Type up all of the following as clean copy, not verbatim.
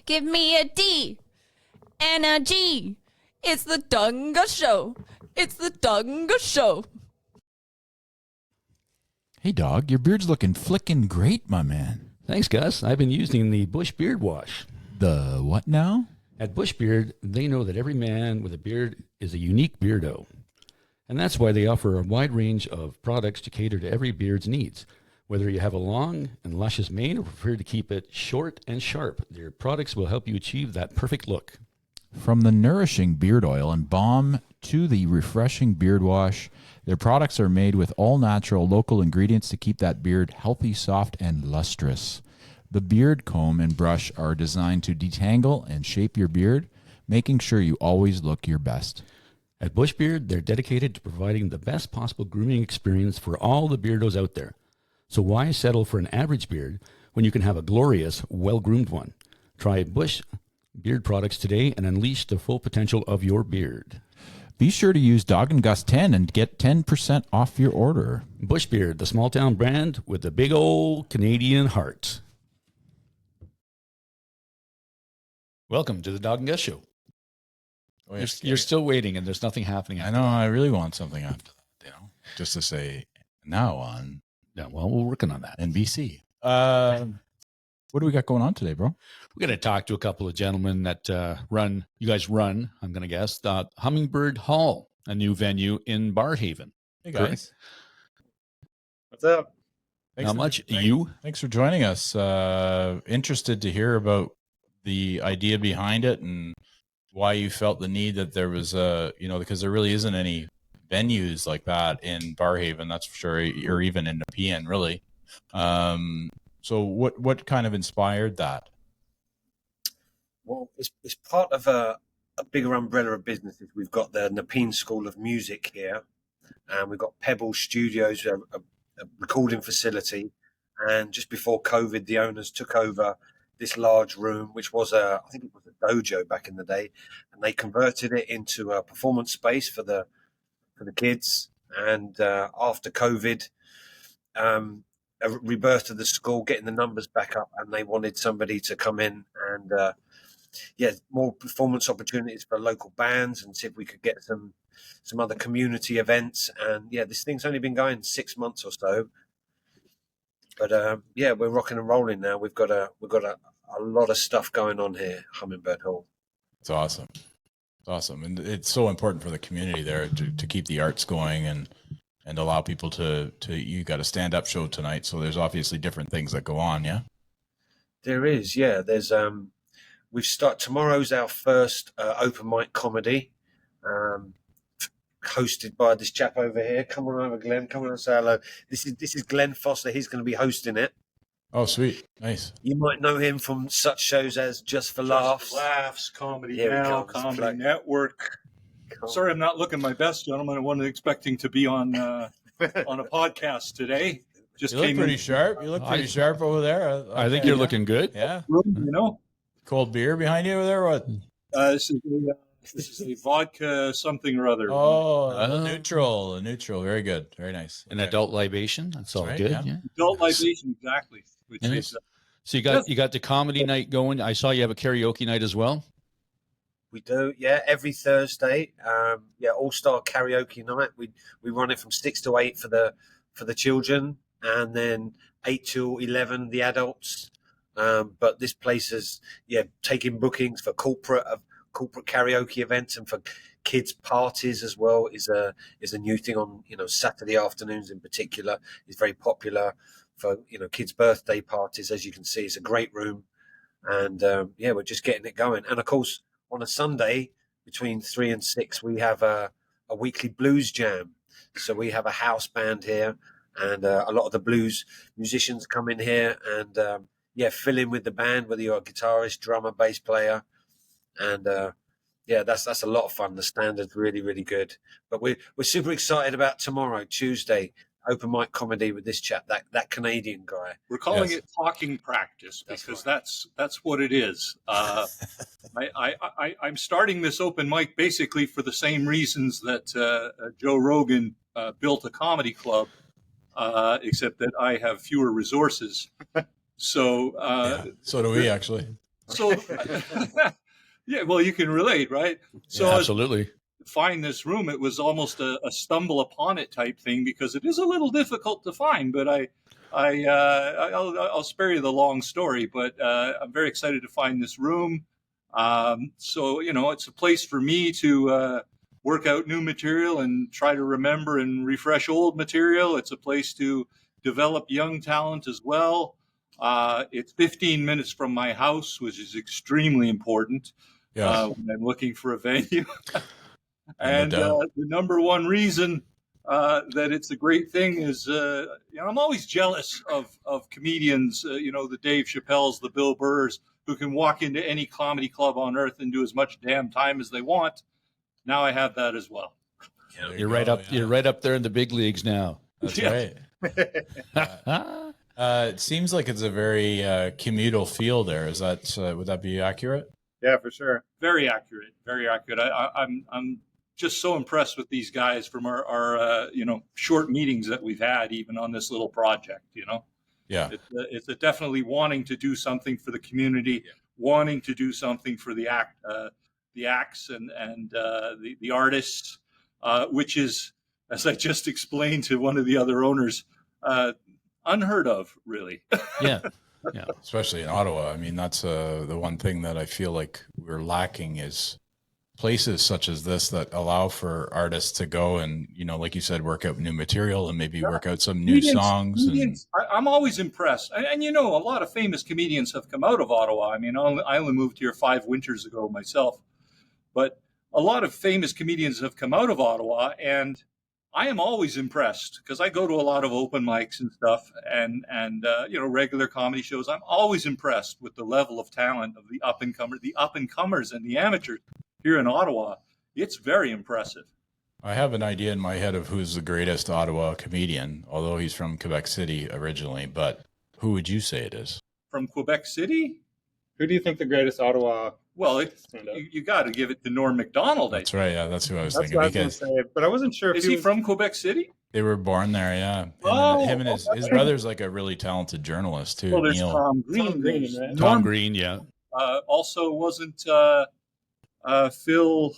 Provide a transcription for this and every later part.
Give me a D and a G. It's the Dawg and Gus Show. It's the Dawg and Gus Show. Hey, Dawg, your beard's looking flickin' great, my man. Thanks, Gus. I've been using the Bush Beard Wash. The what now? At Bush Beard, they know that every man with a beard is a unique beardo. And that's why they offer a wide range of products to cater to every beard's needs. Whether you have a long and luscious mane or prefer to keep it short and sharp, their products will help you achieve that perfect look. From the nourishing beard oil and balm to the refreshing beard wash, their products are made with all-natural local ingredients to keep that beard healthy, soft, and lustrous. The beard comb and brush are designed to detangle and shape your beard, making sure you always look your best. At Bush Beard, they're dedicated to providing the best possible grooming experience for all the beardos out there. So why settle for an average beard when you can have a glorious, well-groomed one? Try Bush Beard products today and unleash the full potential of your beard. Be sure to use Dawg and Gus 10 and get 10% off your order. Bush Beard, the small-town brand with the big old Canadian heart. Welcome to the Dawg and Gus Show. Oh, you're still waiting, and there's nothing happening. I know. I really want something after that, just to say now on. Yeah, well, we're working on that. NBC. What do we got going on today, bro? We're going to talk to a couple of gentlemen that run, I'm going to guess, the Hummingbird Hall, a new venue in Barhaven. Hey, guys. What's up? Thanks for joining us. Interested to hear about the idea behind it and why you felt the need that there was because there really isn't any venues like that in Barhaven, that's for sure, or even in Nepean, really. So what kind of inspired that? Well, it's part of a bigger umbrella of businesses. We've got the Nepean School of Music here, and we've got Pebble Studios, a recording facility. And just before COVID, the owners took over this large room, which was I think it was a dojo back in the day, and they converted it into a performance space for the kids. And after COVID, a rebirth of the school, getting the numbers back up, and they wanted somebody to come in and more performance opportunities for local bands, and see if we could get some other community events. And this thing's only been going 6 months or so. But we're rocking and rolling now. We've got a lot of stuff going on here, Hummingbird Hall. It's awesome. It's awesome, and it's so important for the community there to keep the arts going and allow people to. You got a stand-up show tonight, so there's obviously different things that go on. Yeah, there is. Yeah, there's. Tomorrow's our first open mic comedy. Hosted by this chap over here. Come on over, Glenn. Come on and say hello. This is Glenn Foster. He's going to be hosting it. Oh, sweet. Nice. You might know him from such shows as Just for Laughs. Comedy Now, Comedy Network. Sorry, I'm not looking my best, gentlemen. I wasn't expecting to be on a podcast today. You look pretty sharp. You look pretty sharp over there. I think you're looking good. Yeah. Cold beer behind you over there? What? This is a vodka something or other. Oh, a neutral. Very good. Very nice. An adult libation. That's all good. Yeah. Adult libation, exactly. Which is, so you got the comedy night going. I saw you have a karaoke night as well. We do, every Thursday. All-star karaoke night. We run it from 6 to 8 for the children, and then 8 to 11 the adults. But this place is taking bookings for corporate karaoke events and for kids parties as well. Is a new thing on Saturday afternoons in particular. Is very popular for kids' birthday parties. As you can see, it's a great room, and we're just getting it going. And of course, on a Sunday between 3 and 6, we have a weekly blues jam. So we have a house band here, and a lot of the blues musicians come in here and fill in with the band, whether you're a guitarist, drummer, bass player. And that's a lot of fun. The standard's really, really good. But we're super excited about tomorrow, Tuesday, open mic comedy with this chap, that Canadian guy. We're calling it talking practice because that's what it is. I'm starting this open mic basically for the same reasons that Joe Rogan built a comedy club, except that I have fewer resources. So so do we actually. So, yeah, well, you can relate, right? So Yeah, I absolutely. find this room, it was almost a stumble upon it type thing because it is a little difficult to find. But I'll spare you the long story. But I'm very excited to find this room. So it's a place for me to work out new material and try to remember and refresh old material. It's a place to develop young talent as well. It's 15 minutes from my house, which is extremely important when I'm looking for a venue. And the number one reason that it's a great thing is, I'm always jealous of comedians, the Dave Chappelles, the Bill Burrs, who can walk into any comedy club on earth and do as much damn time as they want. Now I have that as well. Yeah, You're right up. You're right up there in the big leagues now. That's right. It seems like it's a very communal feel there. Is that would that be accurate? Yeah, for sure. Very accurate. Very accurate. I'm just so impressed with these guys from our short meetings that we've had, even on this little project. Yeah, it's definitely wanting to do something for the community, wanting to do something for the acts and the artists, which is, as I just explained to one of the other owners, unheard of, really. Yeah. especially in Ottawa. I mean, that's the one thing that I feel like we're lacking is places such as this that allow for artists to go and, like you said, work out new material and maybe work out some new songs. I'm always impressed. And a lot of famous comedians have come out of Ottawa. I mean, I only moved here 5 winters ago myself. But a lot of famous comedians have come out of Ottawa, and I am always impressed because I go to a lot of open mics and stuff and regular comedy shows. I'm always impressed with the level of talent of the up and comers and the amateurs here in Ottawa. It's very impressive. I have an idea in my head of who's the greatest Ottawa comedian, although he's from Quebec City originally. But who would you say it is? From Quebec City? Who do you think the greatest Ottawa? Well, you got to give it to Norm Macdonald. That's right. Yeah, that's who I was That's thinking. what I was going to say, but I wasn't sure. Is he from Quebec City? They were born there. Yeah. Him and his brother's like a really talented journalist too. Well, there's Neil. Tom Green. Tom Green, right? Tom Green, yeah. Also, wasn't Phil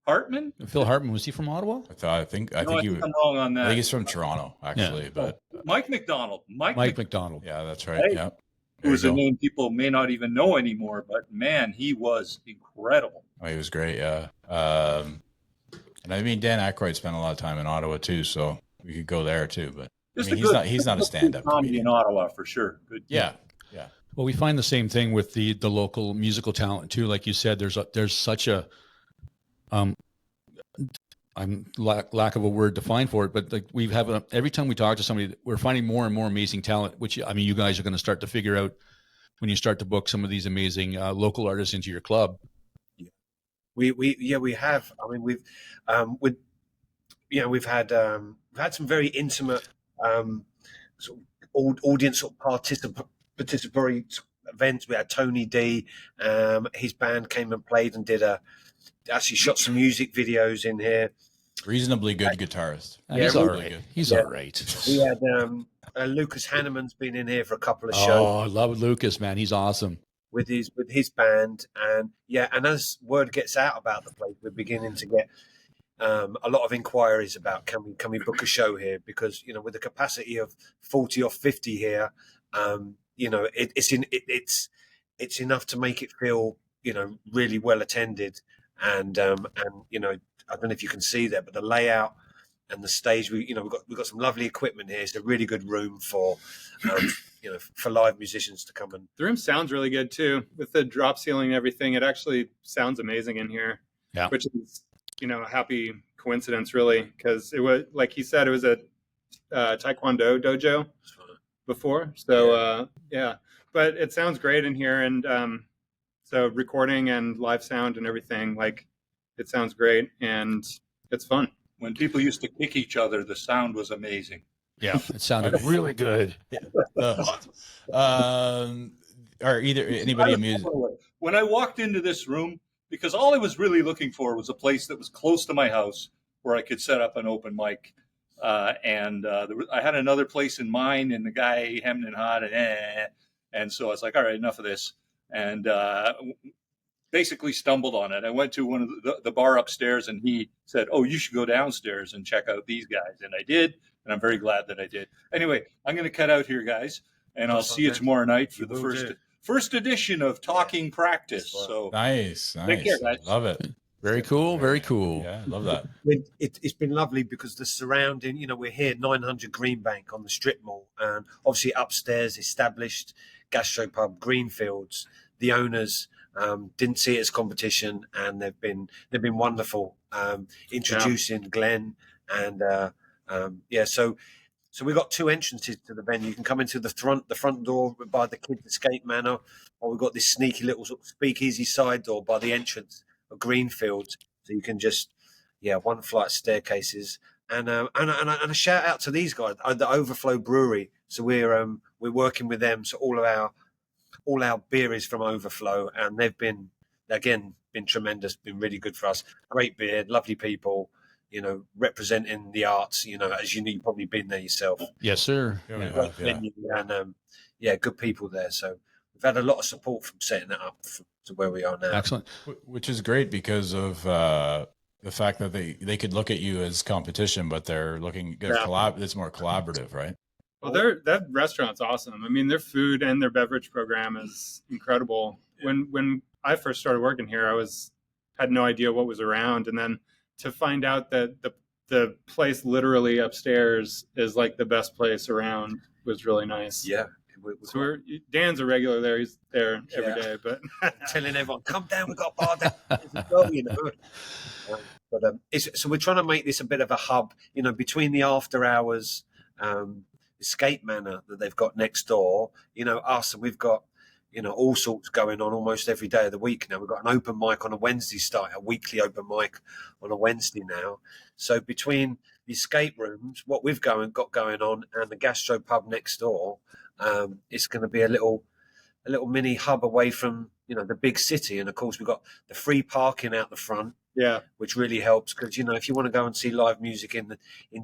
Hartman? Phil Hartman, was he from Ottawa? I think I'm wrong on that. I think he's from Toronto, actually. Yeah. But Mike McDonald. Mike McDonald. yeah, that's right. Hey. Yeah. Who is a name people may not even know anymore, but man, he was incredible. Oh, he was great. Yeah. And I mean, Dan Aykroyd spent a lot of time in Ottawa too, so we could go there too. But I mean, he's not a stand-up comedy comedian. in Ottawa for sure. Good. Yeah. Well, we find the same thing with the local musical talent too. Like you said, there's such a lack of a word to find for it, but like we have every time we talk to somebody, we're finding more and more amazing talent. Which I mean, you guys are going to start to figure out when you start to book some of these amazing local artists into your club. We have. I mean, we've had some very intimate sort of audience sort of participatory events. We had Tony D. His band came and played and actually shot some music videos in here. Reasonably good guitarist. He's all right. He's all right. We had Lucas Hanneman's been in here for a couple of shows. Oh, I love Lucas, man. He's awesome. With his band, and as word gets out about the place, we're beginning to get a lot of inquiries about can we book a show here, because with a capacity of 40 or 50 here, it's enough to make it feel really well attended, and I don't know if you can see that, but the layout and the stage, we've got some lovely equipment here. It's a really good room for for live musicians to come. And the room sounds really good too, with the drop ceiling and everything. It actually sounds amazing in here. Yeah, which is a happy coincidence, really, because it was, like he said, it was a Taekwondo dojo before. So but it sounds great in here, and so recording and live sound and everything, like, it sounds great and it's fun. When people used to kick each other, the sound was amazing. Yeah, it sounded really good. Are anybody amused? When I walked into this room, because all I was really looking for was a place that was close to my house where I could set up an open mic. I had another place in mind, and the guy hemmed and hawed, and so I was like, all right, enough of this. and basically stumbled on it. I went to one of the bar upstairs, and he said, "Oh, you should go downstairs and check out these guys." And I did, and I'm very glad that I did. Anyway, I'm going to cut out here, guys, and I'll see you tomorrow night for the first edition of Talking Practice. So nice. Take care, guys. Love it. Very cool. Very cool. Yeah, I love that. It's been lovely because the surrounding, we're here 900 Greenbank on the strip mall, and obviously upstairs established gastropub Greenfields. The owners didn't see it as competition, and they've been wonderful introducing Glenn, and so we've got two entrances to the venue. You can come into the front door by the Kids Escape Manor, or we've got this sneaky little sort of speakeasy side door by the entrance of Greenfields. So you can just, one flight of staircases, and a shout out to these guys, the Overflow Brewery. So we're working with them. So all our beer is from Overflow, and they've been tremendous, been really good for us. Great beer, lovely people, representing the arts, as you've probably been there yourself. Yes, sir. Great venue, and good people there. So we've had a lot of support from setting it up to where we are now. Excellent. Which is great because of the fact that they could look at you as competition, but it's more collaborative, right? Well, that restaurant's awesome. I mean, their food and their beverage program is incredible. When I first started working here, I had no idea what was around, and then to find out that the place literally upstairs is like the best place around was really nice. Yeah. So Dan's a regular there. He's there every day, but telling everyone, come down, we've got a bar down. So we're trying to make this a bit of a hub, between the after hours escape manor that they've got next door, us, and we've got, all sorts going on almost every day of the week now. We've got an open mic on a Wednesday a weekly open mic on a Wednesday now. So between the escape rooms, what we've got going on, and the gastro pub next door, it's going to be a little mini hub away from, the big city. And of course, we've got the free parking out the front. Yeah, which really helps because if you want to go and see live music in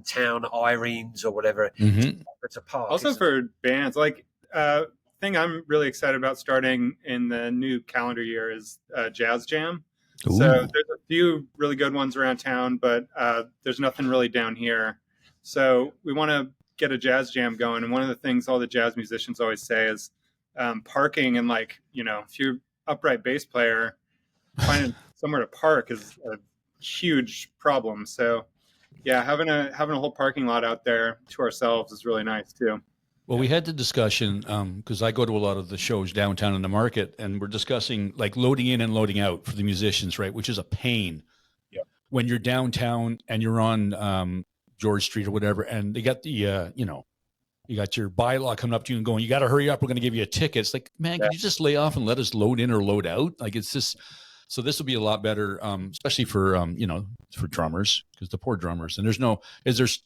town at Irene's or whatever, it's a park. Also for bands, like thing I'm really excited about starting in the new calendar year is Jazz Jam. Ooh. So there's a few really good ones around town, but there's nothing really down here. So we want to get a jazz jam going, and one of the things all the jazz musicians always say is parking, and if you're upright bass player, finding somewhere to park is a huge problem. So having a whole parking lot out there to ourselves is really nice too. Well, we had the discussion because I go to a lot of the shows downtown in the market, and we're discussing like loading in and loading out for the musicians, right? Which is a pain. Yeah. When you're downtown and you're on George Street or whatever, and they got the you got your bylaw coming up to you and going, you got to hurry up, we're going to give you a ticket. It's like, man, can you just lay off and let us load in or load out? Like, it's just, so this will be a lot better, especially for for drummers, because the poor drummers, and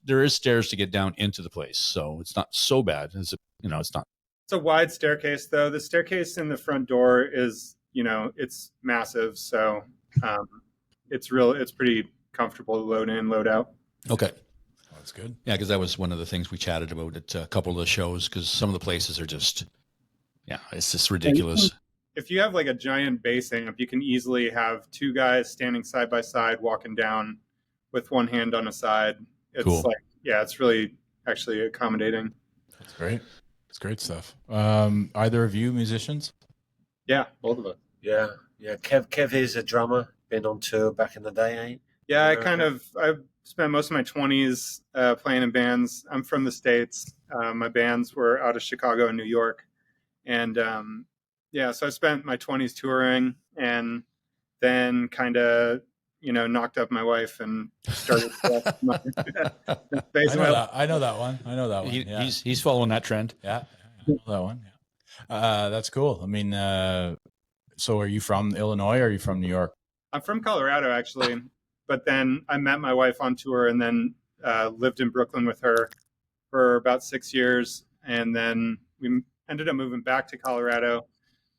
there is stairs to get down into the place, so it's not so bad. It's not. It's a wide staircase though. The staircase in the front door is, it's massive, so it's pretty comfortable to load in, load out. Okay. That's good. Yeah, because that was one of the things we chatted about at a couple of the shows, because some of the places are just, it's just ridiculous. If you have like a giant bass amp, you can easily have two guys standing side by side walking down with one hand on a side. It's cool. It's really actually accommodating. That's great. It's great stuff. Either of you musicians? Yeah, both of us. Yeah. Kev is a drummer, been on tour back in the day, ain't? Yeah, I spent most of my 20s playing in bands. I'm from the States. My bands were out of Chicago and New York. And so I spent my 20s touring, and then kind of, knocked up my wife and started. I know that one. He's following that trend. Yeah, I know that one. Yeah. That's cool. I mean, so are you from Illinois or are you from New York? I'm from Colorado, actually. But then I met my wife on tour, and then lived in Brooklyn with her for about 6 years. And then we ended up moving back to Colorado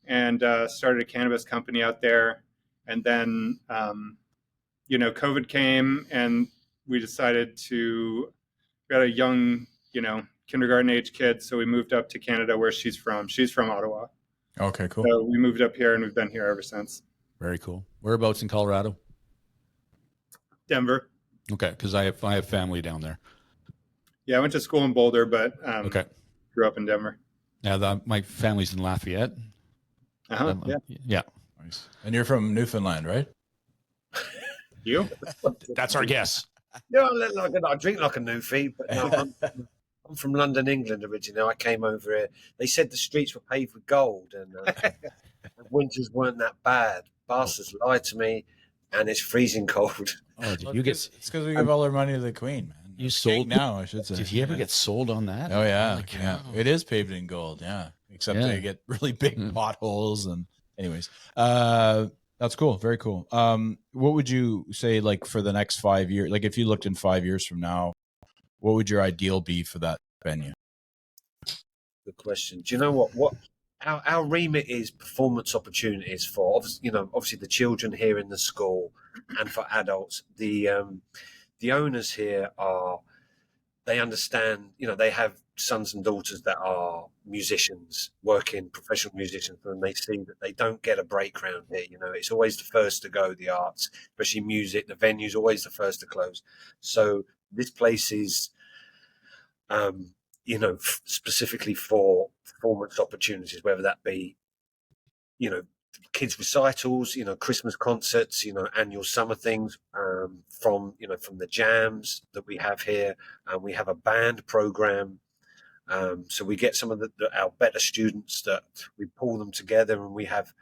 and started a cannabis company out there. And then, COVID came, and we decided we got a young, kindergarten age kid. So we moved up to Canada, where she's from. She's from Ottawa. Okay, cool. So we moved up here and we've been here ever since. Very cool. Whereabouts in Colorado? Denver. Okay, because I have family down there. Yeah, I went to school in Boulder, but Okay. grew up in Denver. Yeah, my family's in Lafayette. Yeah. Yeah. Nice. And you're from Newfoundland, right? You? That's our guess. Yeah, I drink like a newfie, but no, I'm from London, England originally. I came over here. They said the streets were paved with gold and winters weren't that bad. Bastards lied to me, and it's freezing cold. Oh, did you get? It's because we give all our money to the Queen, man. You It's sold- cake now, I should say. Did you ever get sold on that? Oh yeah, Holy yeah. cow. It is paved in gold, yeah. Except Yeah. they get really big Mm. potholes and anyways. That's cool. Very cool. What would you say, like, for the next 5 years? Like, if you looked in 5 years from now, what would your ideal be for that venue? Good question. Do you know what our remit is? Performance opportunities for obviously the children here in the school, and for adults. The owners here they understand. They have sons and daughters that are musicians, working professional musicians, and they see that they don't get a break round here. It's always the first to go. The arts, especially music, the venue's always the first to close. So this place is. Specifically for performance opportunities, whether that be, kids recitals, Christmas concerts, annual summer things, from the jams that we have here. And we have a band program. So we get some of our better students that we pull them together, and we have,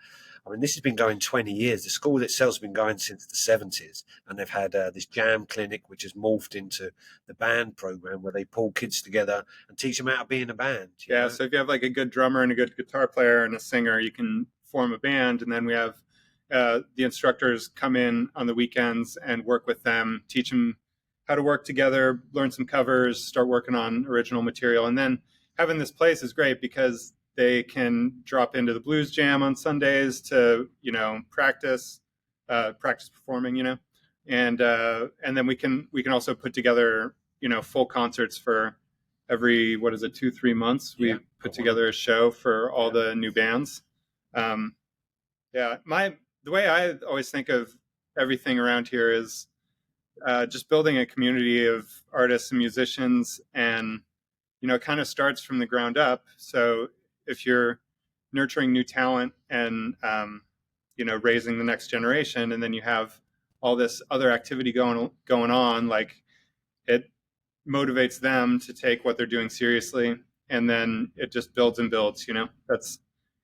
this has been going 20 years. The school itself has been going since the 70s, and they've had this jam clinic, which has morphed into the band program, where they pull kids together and teach them how to be in a band. Yeah, so if you have like a good drummer and a good guitar player and a singer, you can form a band. And then we have the instructors come in on the weekends and work with them, teach them how to work together, learn some covers, start working on original material. And then having this place is great because they can drop into the blues jam on Sundays to, practice performing, and then we can also put together, full concerts for every, 2-3 months. We put together a show for all the new bands. The way I always think of everything around here is just building a community of artists and musicians, and, it kind of starts from the ground up. So if you're nurturing new talent and, raising the next generation, and then you have all this other activity going on, like, it motivates them to take what they're doing seriously, and then it just builds and builds.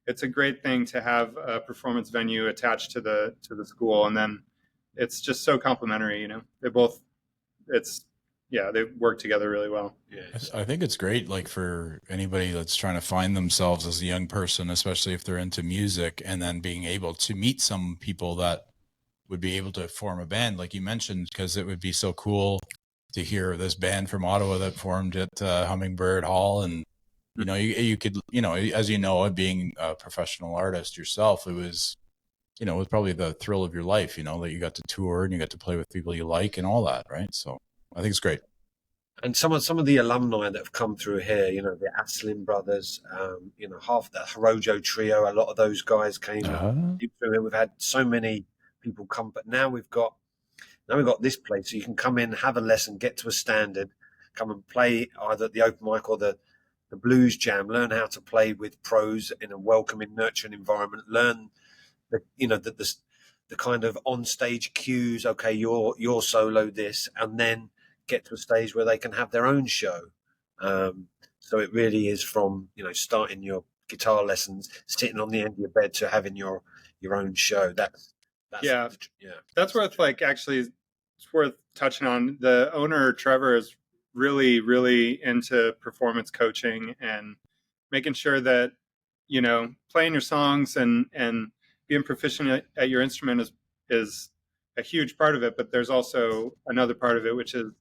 It's a great thing to have a performance venue attached to the school, and then it's just so complementary. They work together really well. I think it's great, like, for anybody that's trying to find themselves as a young person, especially if they're into music, and then being able to meet some people that would be able to form a band, like you mentioned, because it would be so cool to hear this band from Ottawa that formed at Hummingbird Hall. And, you could, as being a professional artist yourself, it was probably the thrill of your life, that you got to tour and you got to play with people you like and all that. Right. So I think it's great. And some of the alumni that have come through here, the Aslin brothers, half the Hirojo trio, a lot of those guys came through here. We've had so many people come, but now we've got this place, so you can come in, have a lesson, get to a standard, come and play either at the open mic or the blues jam, learn how to play with pros in a welcoming, nurturing environment, learn the kind of on-stage cues. Okay, you're solo this, and then get to a stage where they can have their own show. So it really is from starting your guitar lessons, sitting on the end of your bed, to having your own show. That's worth it's worth touching on. The owner, Trevor, is really, really into performance coaching and making sure that playing your songs and being proficient at your instrument is a huge part of it. But there's also another part of it, which is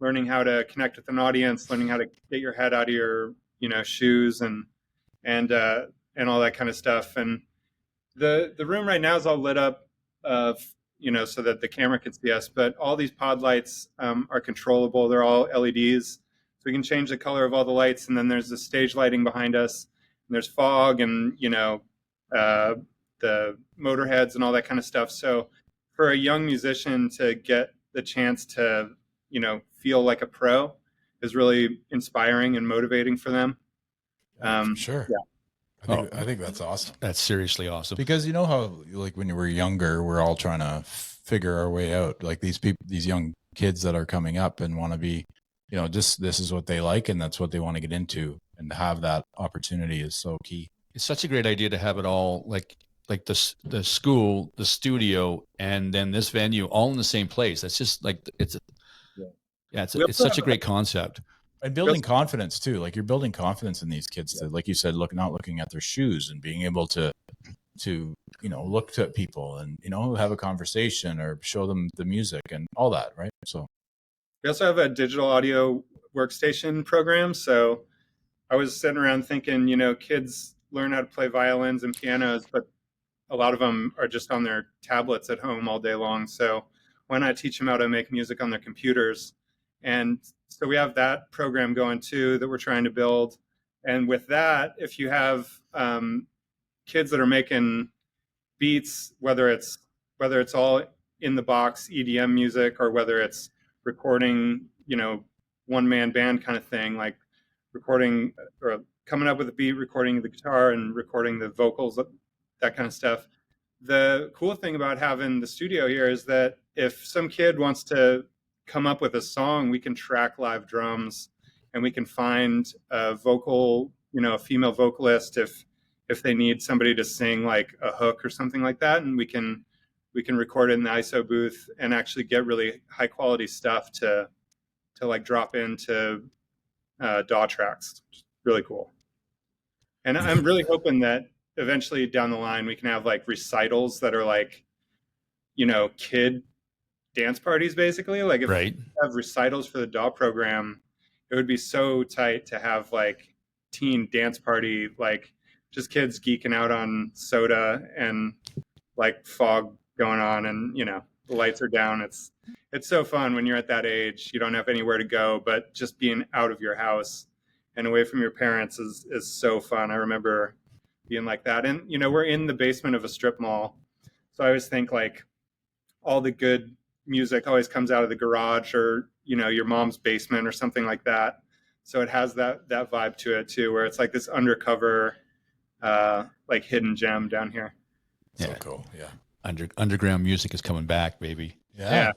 learning how to connect with an audience, learning how to get your head out of your shoes and all that kind of stuff. And the room right now is all lit up, so that the camera can see us. But all these pod lights are controllable. They're all LEDs, so we can change the color of all the lights. And then there's the stage lighting behind us. And there's fog, and the Motorheads and all that kind of stuff. So for a young musician to get the chance to, feel like a pro is really inspiring and motivating for them. For sure. Yeah. I think that's awesome. That's seriously awesome. Because you know how, like, when you were younger, we're all trying to figure our way out. Like these people, these young kids that are coming up and want to be, just this is what they like and that's what they want to get into, and to have that opportunity is so key. It's such a great idea to have it all like the school, the studio, and then this venue all in the same place. That's just like it's such a great concept. And building confidence too. Like you're building confidence in these kids to, like you said, not looking at their shoes and being able to look to people and, have a conversation or show them the music and all that. Right. So we also have a digital audio workstation program. So I was sitting around thinking, kids learn how to play violins and pianos, but a lot of them are just on their tablets at home all day long. So why not teach them how to make music on their computers? And so we have that program going too that we're trying to build. And with that, if you have kids that are making beats, whether it's all in the box EDM music or whether it's recording, one-man band kind of thing, like recording or coming up with a beat, recording the guitar and recording the vocals, that kind of stuff. The cool thing about having the studio here is that if some kid wants to come up with a song, we can track live drums and we can find a vocal, a female vocalist if they need somebody to sing like a hook or something like that. And we can record it in the ISO booth and actually get really high quality stuff to like drop into DAW tracks. Really cool. And I'm really hoping that eventually down the line we can have like recitals that are like, kid dance parties basically. Like if we have recitals for the DAW program, it would be so tight to have like teen dance party, like just kids geeking out on soda and like fog going on and the lights are down. It's so fun when you're at that age. You don't have anywhere to go, but just being out of your house and away from your parents is so fun. I remember being like that. And we're in the basement of a strip mall, so I always think like all the good music always comes out of the garage or your mom's basement or something like that. So it has that vibe to it too, where it's like this undercover like hidden gem down here. So cool. Yeah. Underground music is coming back, baby. Yeah.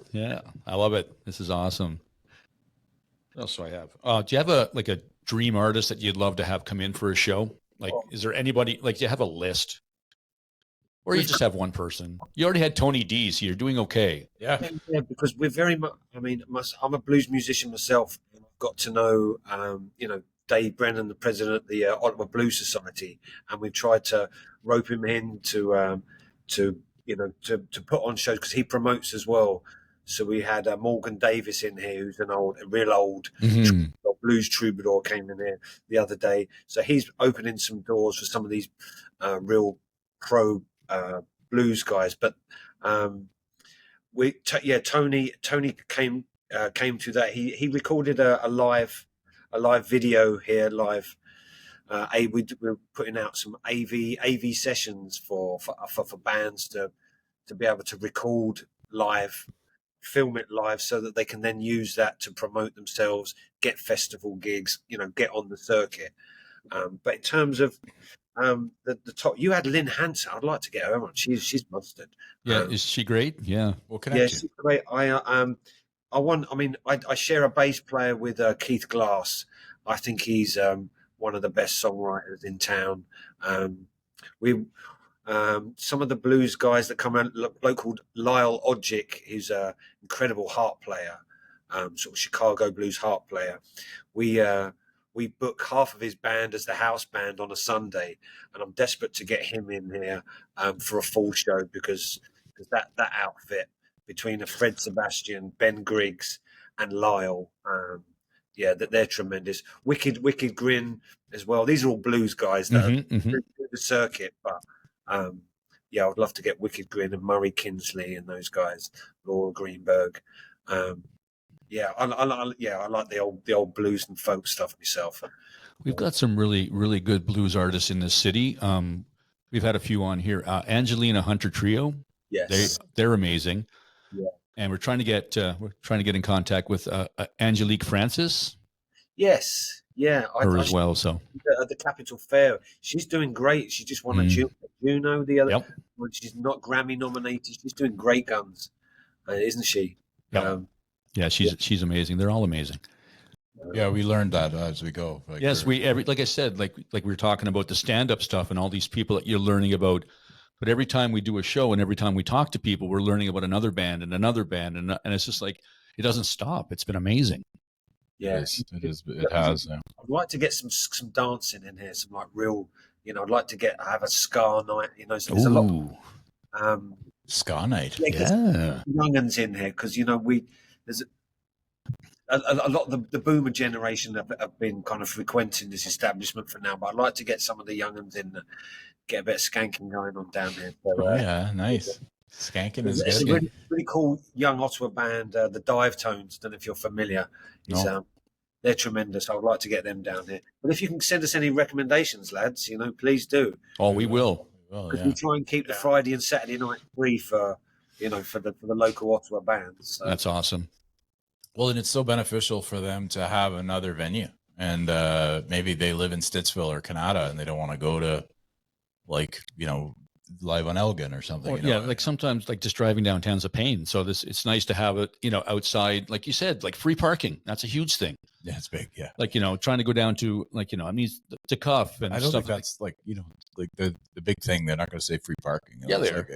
I love it. This is awesome. What else do I have? Do you have a dream artist that you'd love to have come in for a show? Like, is there anybody, like, do you have a list? Or you just have one person? You already had Tony D, so you're doing okay. Yeah, because we're very much, I'm a blues musician myself. I've got to know, Dave Brennan, the president of the Ottawa Blues Society, and we've tried to rope him in to put on shows because he promotes as well. So we had Morgan Davis in here, who's a real old blues troubadour, came in here the other day. So he's opening some doors for some of these real pro blues guys. But Tony came to that. He recorded a live video here live. We're putting out some AV sessions for bands to be able to record live, film it live, so that they can then use that to promote themselves, get festival gigs, get on the circuit. But in terms of the top, you had Lynn Hanson. I'd like to get her on. She's mustard. Yeah, is she great? Yeah. Well, she's great. I share a bass player with Keith Glass. I think he's one of the best songwriters in town. Some of the blues guys that come out, a bloke called Lyle Odjick, who's an incredible harp player, sort of Chicago blues harp player. We book half of his band as the house band on a Sunday, and I'm desperate to get him in here for a full show because that outfit between Fred Sebastian, Ben Griggs, and Lyle, that they're tremendous. Wicked Grin as well. These are all blues guys that are through the circuit, but I would love to get Wicked Grin and Murray Kinsley and those guys, Laura Greenberg. I like the old blues and folk stuff myself. We've got some really, really good blues artists in this city. We've had a few on here. Angelina Hunter Trio. Yes. They're amazing. Yeah. And we're trying to get in contact with Angelique Francis. Yes. Yeah. Her as well. So at the Capitol Fair, she's doing great. She just won a Juno the other. Yep. When she's not Grammy nominated, she's doing great guns, isn't she? Yep. Yeah, she's amazing. They're all amazing. Yeah, we learned that as we go. Like yes, like I said, like we were talking about the stand-up stuff and all these people that you're learning about. But every time we do a show and every time we talk to people, we're learning about another band, and it's just like it doesn't stop. It's been amazing. Yes, it is. It has. Yeah. I'd like to get some dancing in here, some like real. I'd like to have a ska night. So there's a lot. Ska night. Yeah. Young'uns in here because there's a lot of the boomer generation have been kind of frequenting this establishment for now, but I'd like to get some of the young'uns in, get a bit of skanking going on down there. So, yeah, nice. Skanking is it's good. a really, really cool young Ottawa band, the Dive Tones. Don't know if you're familiar. No. They're tremendous. I would like to get them down here. But if you can send us any recommendations, lads, please do. Oh, we will. We try and keep the Friday and Saturday night free for the local Ottawa bands. So. That's awesome. Well, and it's so beneficial for them to have another venue. And maybe they live in Stittsville or Canada and they don't want to go to live on Elgin or something. Or, yeah, like sometimes like just driving downtown's a pain. So it's nice to have it, outside, like you said, like free parking. That's a huge thing. Yeah, it's big. Yeah. Like, trying to go down to to Cuff and I don't stuff. think that's like the big thing. They're not going to say free parking. Yeah, they are.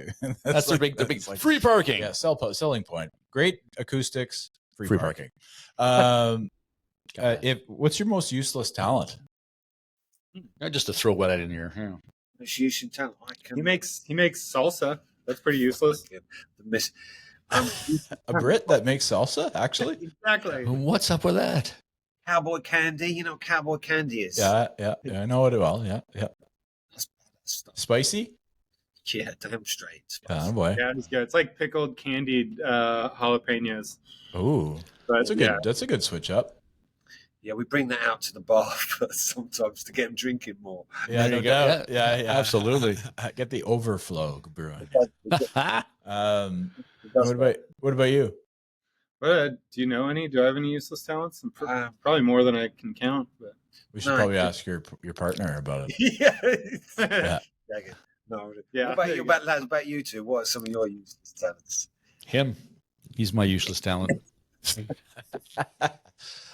That's the big free parking. Yeah. Selling point. Great acoustics. Free parking. What's your most useless talent? Just to throw what in here. Yeah. Most useless talent. He makes salsa. That's pretty useless. A Brit that makes salsa, actually. Exactly. What's up with that? Cowboy candy. You know what cowboy candy is? Yeah. I know it well. Yeah. Spicy? Yeah, damn straight. Oh boy. Yeah, it's good. It's like pickled candied jalapenos. Ooh, that's a good switch up. Yeah, we bring that out to the bar sometimes to get them drinking more. Yeah, no doubt. Yeah, absolutely. Get the overflow brewing. What about you? Do you know any? Do I have any useless talents? Probably more than I can count. But we should probably ask your partner about it. Yeah. No. Yeah. What about you two? What are some of your useless talents? Him. He's my useless talent.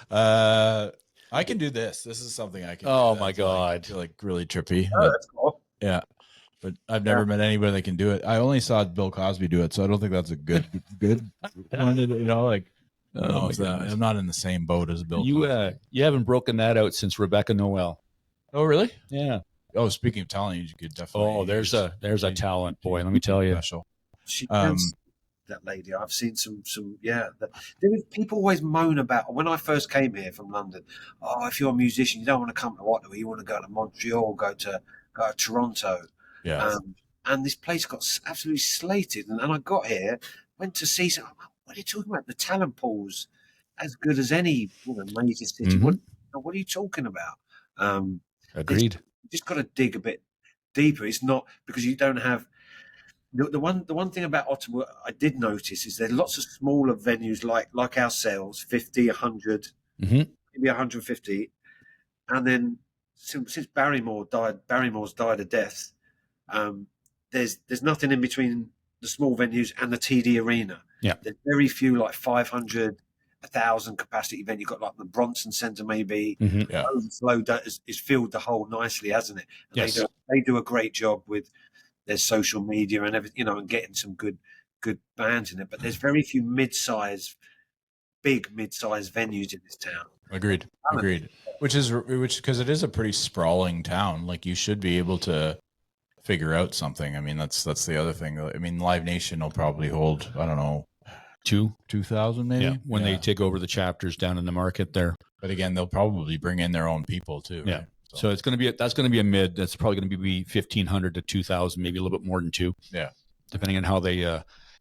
I can do this. This is something I can. Oh my God! Like really trippy. Oh, that's cool. Yeah, but I've never met anybody that can do it. I only saw Bill Cosby do it, so I don't think that's a good one. I'm not in the same boat as Bill. You haven't broken that out since Rebecca Noel. Oh really? Yeah. Oh, speaking of talent, you could definitely. Oh, there's a talent, boy. Let me tell you. Special. She that lady. I've seen some. People always moan about when I first came here from London. Oh, if you're a musician, you don't want to come to Ottawa. You want to go to Montreal, go to Toronto. Yeah. And this place got absolutely slated. And I got here, went to see some. What are you talking about? The talent pool's as good as any major city. Mm-hmm. What are you talking about? Agreed. You just got to dig a bit deeper. It's not because you don't have. The one thing about Ottawa I did notice is there are lots of smaller venues like ourselves, 50, 100, maybe 150. And then since Barrymore's died a death, there's nothing in between the small venues and the TD Arena. Yeah. There's very few like 500, 1,000 capacity venue. You've got like the Bronson Centre maybe. Mm-hmm. Yeah. Overflow is filled the hole nicely, hasn't it? And yes. They do a great job with their social media and everything, and getting some good bands in it. But there's very few big mid-size venues in this town. Agreed. Which because it is a pretty sprawling town. Like you should be able to figure out something. I mean, that's the other thing. I mean, Live Nation will probably hold, I don't know, 2,000 maybe. Yeah, when they take over the chapters down in the market there. But again, they'll probably bring in their own people too. Yeah. Right? So that's going to be a mid. That's probably going to be 1,500 to 2,000, maybe a little bit more than 2. Yeah. Depending on how they,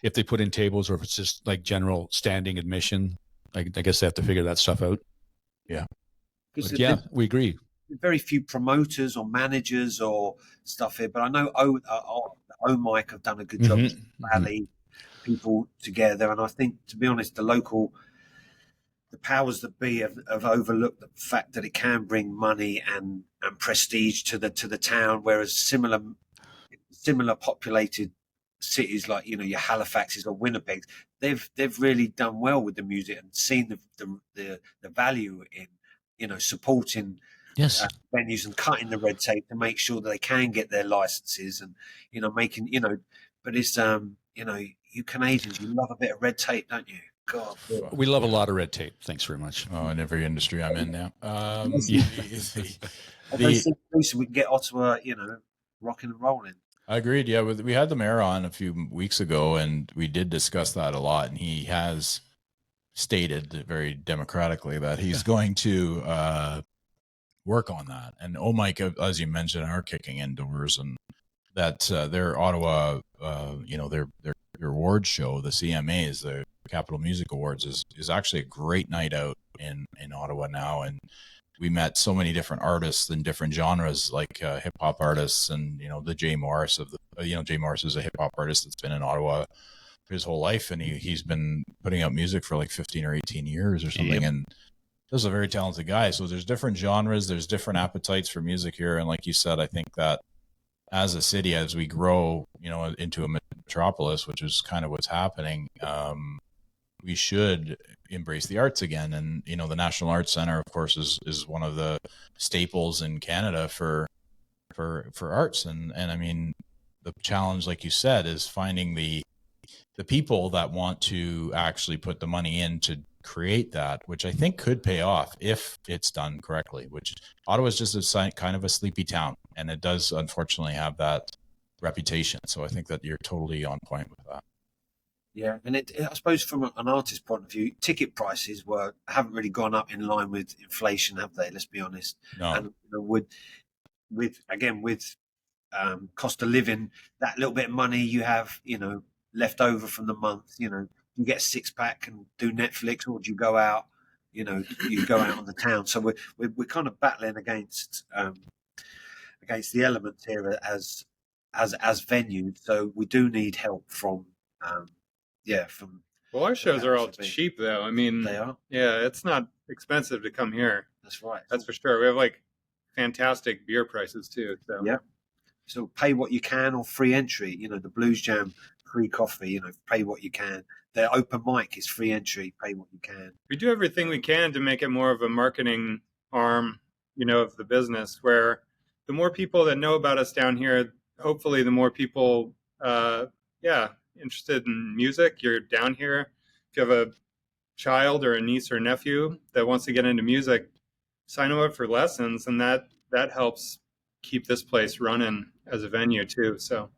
if they put in tables or if it's just like general standing admission. I guess they have to figure that stuff out. Yeah. But yeah, we agree. very few promoters or managers or stuff here, but I know Mike have done a good job to rally people together, and I think, to be honest, the powers that be have overlooked the fact that it can bring money and prestige to the town, whereas similar populated cities like your Halifaxes or Winnipegs, they've really done well with the music and seen the value in supporting venues and cutting the red tape to make sure that they can get their licenses and making but it's you Canadians, you love a bit of red tape, don't you? God, we love a lot of red tape. Thanks very much. Oh, in every industry I'm in now. we can get Ottawa, rocking and rolling. I agreed. Yeah, we had the mayor on a few weeks ago, and we did discuss that a lot. And he has stated very democratically that he's going to work on that. And Mike, as you mentioned, are kicking indoors, and that their Ottawa, their awards show, the CMAs, the Capital Music Awards, is actually a great night out in Ottawa now. And we met so many different artists in different genres, like hip hop artists, and the Jay Morris Jay Morris is a hip hop artist that's been in Ottawa his whole life, and he's been putting out music for like 15 or 18 years or something. And this is a very talented guy. So there's different genres, there's different appetites for music here, and like you said, I think that as a city, as we grow, into a metropolis, which is kind of what's happening, we should embrace the arts again. And the National Arts Center, of course, is one of the staples in Canada for arts. And I mean, the challenge, like you said, is finding the people that want to actually put the money in to create that, which I think could pay off if it's done correctly. Which Ottawa is just kind of a sleepy town, and it does unfortunately have that reputation. So I think that you're totally on point with that. Yeah, and I suppose from an artist's point of view, ticket prices haven't really gone up in line with inflation, have they? Let's be honest. No. And with cost of living, that little bit of money you have, left over from the month, you get a 6-pack and do Netflix, or do you go out? You go out on the town. So we're kind of battling against the elements here as venues. So we do need help from. Well, our shows are all cheap, though. I mean, they are. Yeah, it's not expensive to come here. That's right. That's for sure. We have like fantastic beer prices too. So yeah. So pay what you can, or free entry. The Blues Jam, free coffee. Pay what you can. The open mic is free entry. Pay what you can. We do everything we can to make it more of a marketing arm, of the business, where the more people that know about us down here, hopefully the more people, interested in music. You're down here. If you have a child or a niece or nephew that wants to get into music, sign them up for lessons, and that helps keep this place running as a venue too. So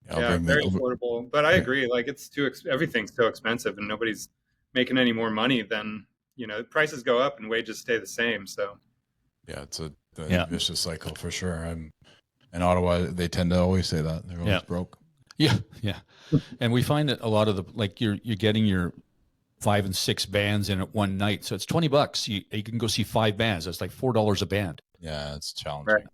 very affordable. But I agree, like it's everything's so expensive, and nobody's making any more money than prices go up and wages stay the same. So it's a vicious cycle for sure. In Ottawa, they tend to always say that they're always broke. Yeah. And we find that a lot of you're getting your 5 and 6 bands in at one night, so it's $20. You can go see 5 bands. That's like $4 a band. Yeah, it's challenging. Right.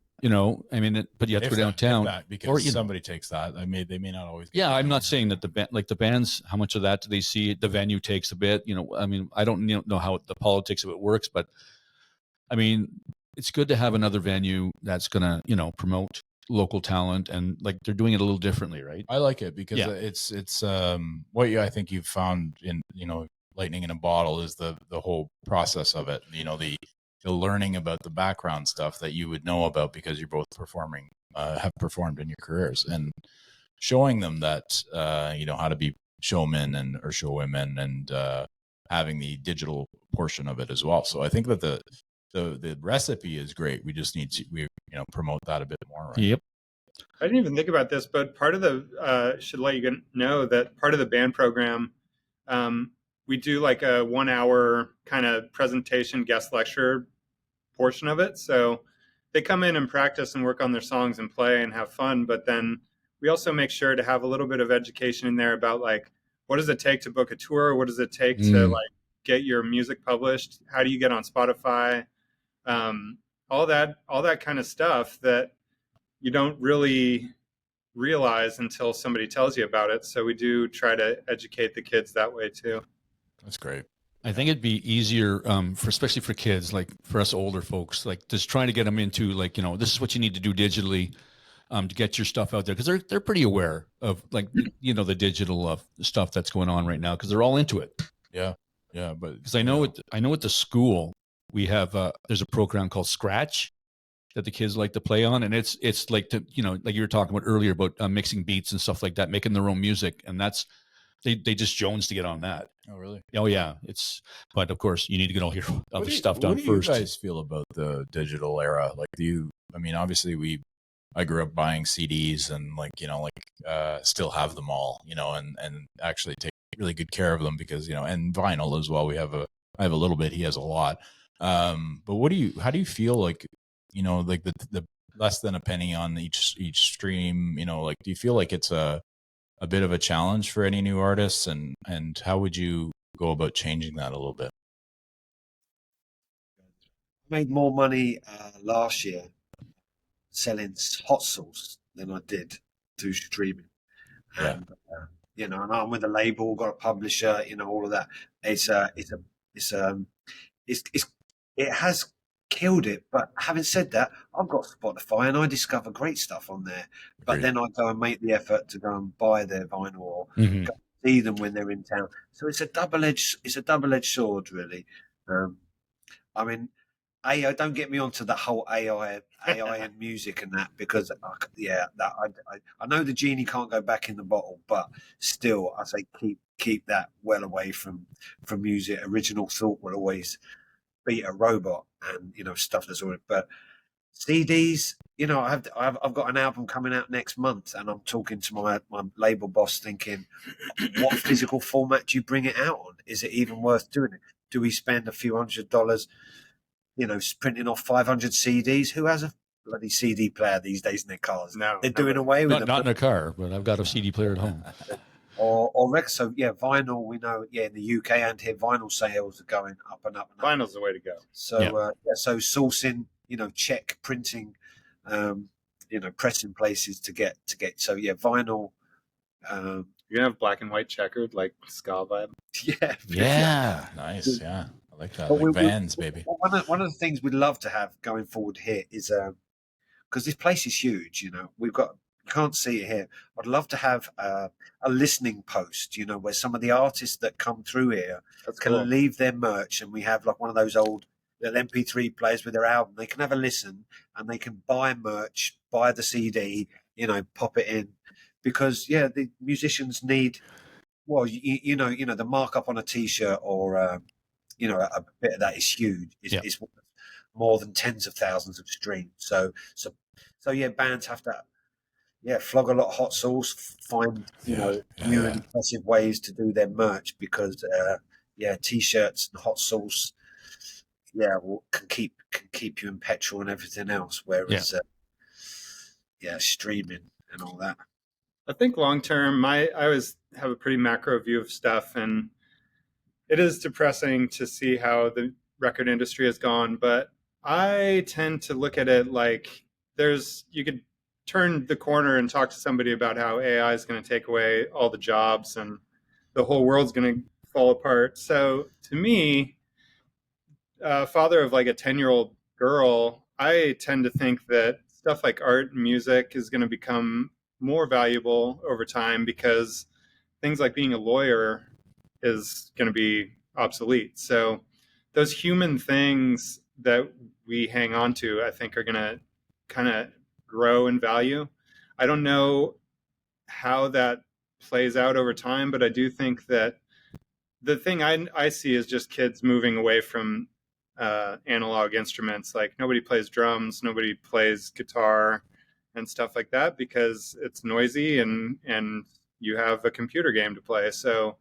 But you have to go downtown, because somebody takes that. They may not always. I'm not saying that the bands, how much of that do they see? The venue takes a bit. I don't know how the politics of it works, but I mean, it's good to have another venue that's gonna promote local talent, and like they're doing it a little differently, right? I like it because it's what I think you've found in lightning in a bottle is the whole process of it. The learning about the background stuff that you would know about because you're both have performed in your careers, and showing them that how to be showmen or showwomen, and having the digital portion of it as well. So I think that the recipe is great. We just need to promote that a bit more. Right? Yep. I didn't even think about this, but part of the should let you know that part of the band program, we do like a 1-hour kind of presentation guest lecture portion of it. So they come in and practice and work on their songs and play and have fun. But then we also make sure to have a little bit of education in there about like, what does it take to book a tour? What does it take to like get your music published? How do you get on Spotify? all that kind of stuff that you don't really realize until somebody tells you about it. So we do try to educate the kids that way too. That's great. I think it'd be easier for especially for kids, like for us older folks, like just trying to get them into like, you know, this is what you need to do digitally to get your stuff out there, because they're pretty aware of like, you know, the digital stuff that's going on right now, because they're all into it. Yeah, yeah, but Because I know at the school we have there's a program called Scratch that the kids like to play on, and it's like to, you know, like you were talking about earlier about mixing beats and stuff like that, making their own music, and that's they just jones to get on that. Oh, really? Oh yeah, but of course you need to get all your other stuff done first. What do you first. guys feel about the digital era? Like, I mean, obviously I grew up buying CDs and like, you know, like still have them all, you know, and actually take really good care of them because, you know, and vinyl as well. I have a little bit, he has a lot. But how do you feel like, you know, like the less than a penny on each stream, you know, like, do you feel like it's a bit of a challenge for any new artists, and how would you go about changing that a little bit? Made more money last year selling hot sauce than I did through streaming. And you know, and I'm with a label, got a publisher, you know, all of that. It has killed it. But having said that, I've got Spotify and I discover great stuff on there. But Agreed. then I go and make the effort to go and buy their vinyl or Mhm. go see them when they're in town. So it's a double-edged sword, really. I mean, AI, don't get me onto the whole AI and music and that, because I know the genie can't go back in the bottle, but still, I say keep that well away from music. Original thought will always beat a robot, and you know, stuff that's already. But CDs, you know, I've got an album coming out next month, and I'm talking to my label boss, thinking, what physical format do you bring it out on? Is it even worth doing it? Do we spend a few $100s? You know, printing off 500 CDs. Who has a bloody CD player these days in their cars? No, They're doing away with them. Not in a car, but I've got a CD player at home. Or records. So yeah, vinyl. We know, yeah, in the UK and here, vinyl sales are going up and up and up. Vinyl's the way to go. So so sourcing, you know, check printing, you know, pressing places to get. So yeah, vinyl. You're gonna have black and white checkered, like ska vibe. Yeah, Yeah, nice. Yeah, I like that. But Like Vans, baby. One of the things we'd love to have going forward here is because this place is huge. You know, you can't see it here. I'd love to have a listening post, you know, where some of the artists that come through here can cool. leave their merch, and we have like one of those old little MP3 players with their album. They can have a listen and they can buy merch, buy the CD, you know, pop it in, because yeah, the musicians need. Well, you know, the markup on a T-shirt or you know, a bit of that is huge. It's more than tens of thousands of streams. So yeah, bands have to flog a lot of hot sauce, find new and impressive ways to do their merch, because T-shirts and hot sauce can keep you in petrol and everything else. Whereas streaming and all that. I think long term, I always have a pretty macro view of stuff, and it is depressing to see how the record industry has gone. But I tend to look at it like you could turn the corner and talk to somebody about how AI is going to take away all the jobs and the whole world's going to fall apart. So to me, father of like a 10-year-old girl, I tend to think that stuff like art and music is going to become more valuable over time, because things like being a lawyer is going to be obsolete. So those human things that we hang on to, I think, are going to kind of grow in value. I don't know how that plays out over time, but I do think that the thing I see is just kids moving away from analog instruments. Like nobody plays drums, nobody plays guitar and stuff like that, because it's noisy and you have a computer game to play. So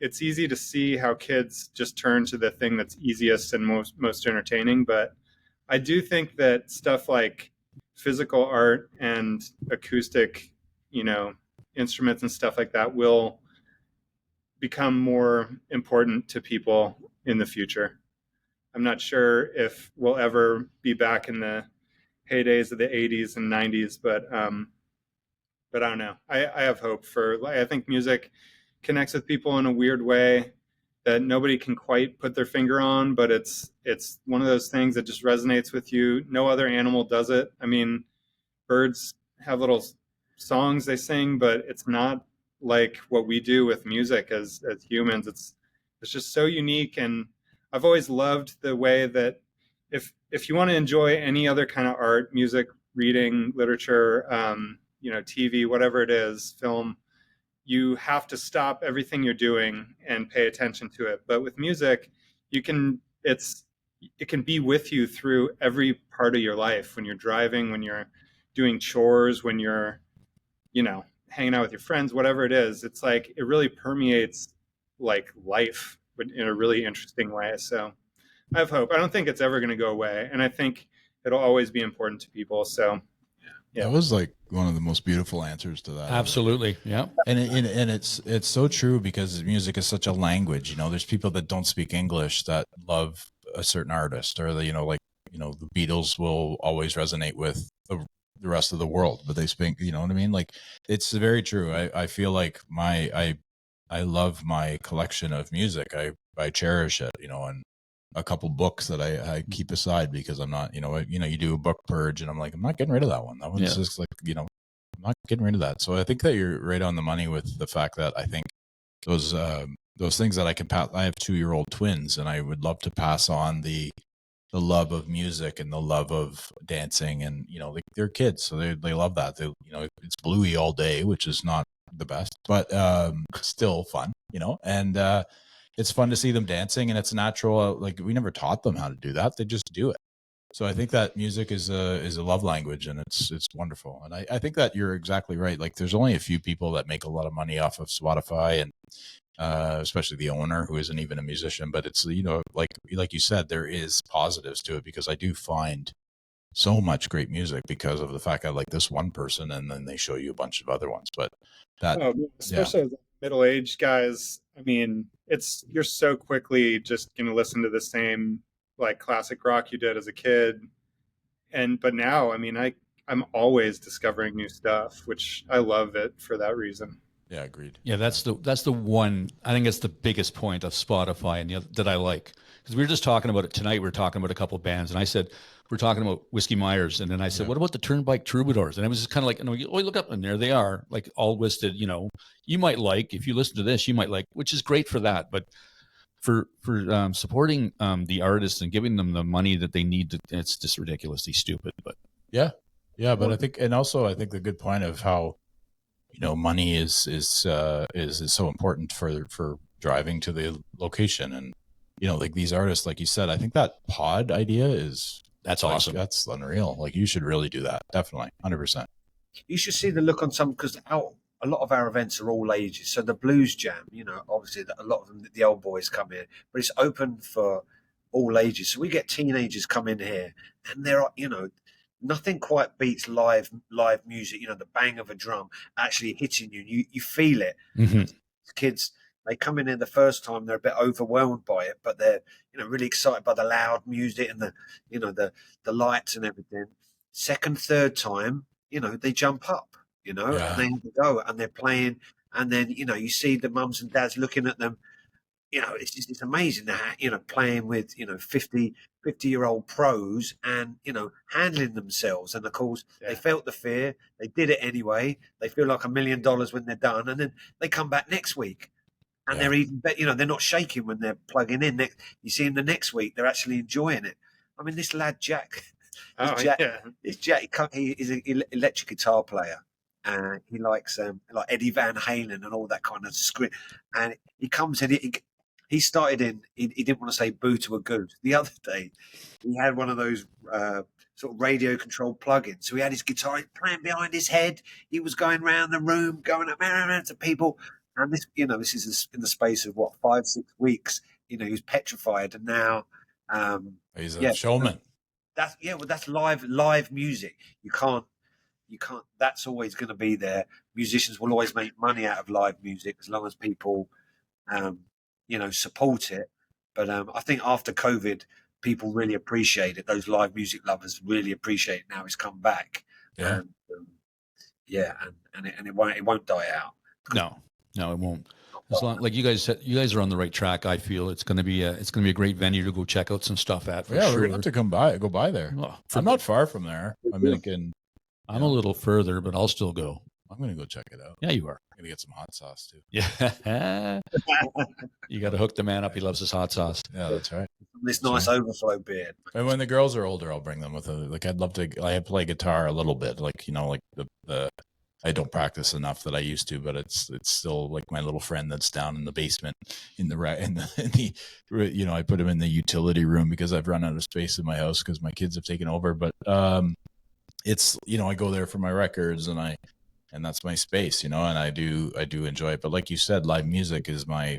it's easy to see how kids just turn to the thing that's easiest and most entertaining. But I do think that stuff like physical art and acoustic, you know, instruments and stuff like that will become more important to people in the future. I'm not sure if we'll ever be back in the heydays of the 80s and 90s, but I don't know. I have hope for, I think music connects with people in a weird way that nobody can quite put their finger on, but it's one of those things that just resonates with you. No other animal does it. I mean, birds have little songs they sing, but it's not like what we do with music as humans. It's just so unique, and I've always loved the way that if you want to enjoy any other kind of art, music, reading, literature, TV, whatever it is, film, you have to stop everything you're doing and pay attention to it. But with music, it can be with you through every part of your life. When you're driving, when you're doing chores, when you're, hanging out with your friends, whatever it is, it's like it really permeates like life in a really interesting way. So I have hope. I don't think it's ever going to go away, and I think it'll always be important to people. So yeah, that was like one of the most beautiful answers to that. Absolutely. Yeah. And it's so true, because music is such a language. There's people that don't speak English that love a certain artist, or the Beatles will always resonate with the rest of the world, but they speak, you know what I mean? Like, it's very true. I feel like I love my collection of music. I cherish it, and a couple books that I keep aside, because I'm not, you do a book purge, and I'm like, I'm not getting rid of that one. That one's just like, I'm not getting rid of that. So I think that you're right on the money with the fact that I think those things that I can pass. I have 2-year-old twins, and I would love to pass on the love of music and the love of dancing, and they're kids, so they love that. It's Bluey all day, which is not the best, but still fun, and it's fun to see them dancing, and it's natural. Like, we never taught them how to do that; they just do it. So I think that music is a love language, and it's wonderful. And I think that you're exactly right. Like, there's only a few people that make a lot of money off of Spotify, and especially the owner, who isn't even a musician. But it's, like you said, there is positives to it, because I do find so much great music because of the fact I like this one person, and then they show you a bunch of other ones. But that, especially as middle-aged guys, I mean, you're so quickly just going to listen to the same like classic rock you did as a kid, but now, I mean, I'm always discovering new stuff, which I love it for that reason. Yeah, agreed. Yeah, that's the one. I think that's the biggest point of Spotify, and that I like, because we were just talking about it tonight. We were talking about a couple of bands, and I said we're talking about Whiskey Myers, and then I said, what about the Turnpike Troubadours? And it was just kind of like, oh, look up, and there they are, like all listed. You might like, if you listen to this, you might like, which is great for that, but for supporting the artists and giving them the money that they need, it's just ridiculously stupid. But yeah, but I think the good point of how money is so important for driving to the location, and like these artists, like you said, I think that pod idea that's awesome. That's unreal. Like, you should really do that. Definitely, 100%. You should see the look on some, because a lot of our events are all ages. So the Blues Jam, obviously a lot of them, the old boys come in, but it's open for all ages. So we get teenagers come in here, and there are, nothing quite beats live music. The bang of a drum actually hitting you. You feel it. Mm-hmm. Kids, they come in here the first time, they're a bit overwhelmed by it, but they're really excited by the loud music and the lights and everything. Second, third time, they jump up, and they have to go, and they're playing, and then you see the mums and dads looking at them. It's amazing that playing with 50-year-old pros, and handling themselves, and of course they felt the fear, they did it anyway, they feel like $1 million when they're done, and then they come back next week, and they're even better. They're not shaking when they're plugging in. You see them the next week, they're actually enjoying it. I mean, this lad Jack, he's an electric guitar player. He likes like Eddie Van Halen and all that kind of script. And he comes in, he started in, he didn't want to say boo to a goose. The other day, he had one of those sort of radio controlled plugins. So he had his guitar playing behind his head. He was going around the room, going around to people. And this, this is in the space of 5-6 weeks. He was petrified, and now he's a showman. That's live music. You can't. That's always going to be there. Musicians will always make money out of live music as long as people, support it. But I think after COVID, people really appreciate it. Those live music lovers really appreciate it now it's come back. Yeah. And, and it won't die out. No, it won't. As long, like you guys said, you guys are on the right track. I feel it's going to be a great venue to go check out some stuff at. For Yeah, sure. we're gonna have to go by there. Well, I'm not far from there. I'm thinking I'm a little further, but I'll still go. I'm gonna go check it out. Yeah, you are. I'm gonna get some hot sauce too. Yeah. You got to hook the man up. He loves his hot sauce. Yeah, that's right. This nice overflow beer. And when the girls are older, I'll bring them with I'd love to. I play guitar a little bit, like the. I don't practice enough that I used to, but it's still like my little friend that's down in the basement in the I put him in the utility room because I've run out of space in my house because my kids have taken over. But it's I go there for my records and that's my space, and I do enjoy it. But like you said, live music is my.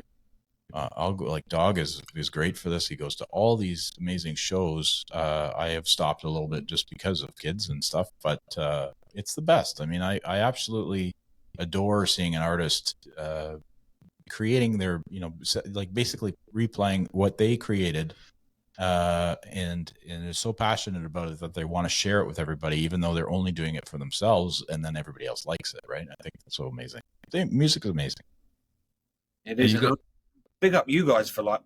I'll go, like Dawg is great for this. He goes to all these amazing shows. I have stopped a little bit just because of kids and stuff, but it's the best. I mean, I absolutely adore seeing an artist creating their, like basically replaying what they created, and is so passionate about it that they want to share it with everybody, even though they're only doing it for themselves, and then everybody else likes it, right? I think that's so amazing. Music is amazing. It is. Big up you guys for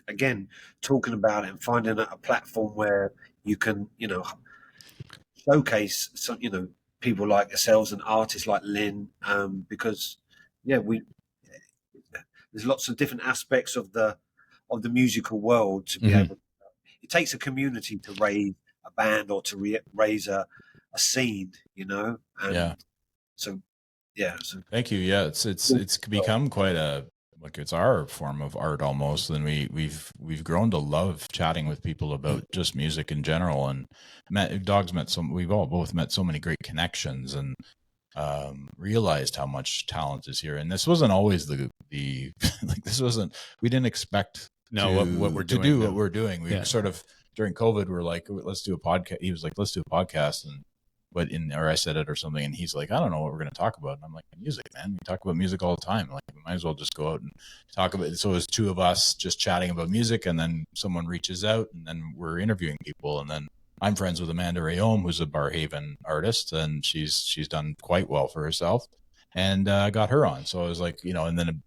again, talking about it and finding a platform where you can, showcase some, people like yourselves and artists like Lynn, because there's lots of different aspects of the musical world to be able. It takes a community to raise a band or to raise a scene, And So thank you. Yeah, it's become quite it's our form of art almost, and we've grown to love chatting with people about just music in general, and we've all both met so many great connections, and realized how much talent is here. And this wasn't always we didn't expect what we're doing. To do what we're doing. We sort of during COVID we're like, let's do a podcast. He was like, let's do a podcast, or I said it or something, and he's like, I don't know what we're going to talk about. And I'm like, music, man. We talk about music all the time. Like, we might as well just go out and talk about it. So it was two of us just chatting about music, and then someone reaches out, and then we're interviewing people. And then I'm friends with Amanda Rayom, who's a Barhaven artist, and she's done quite well for herself. And I got her on. So I was like, and then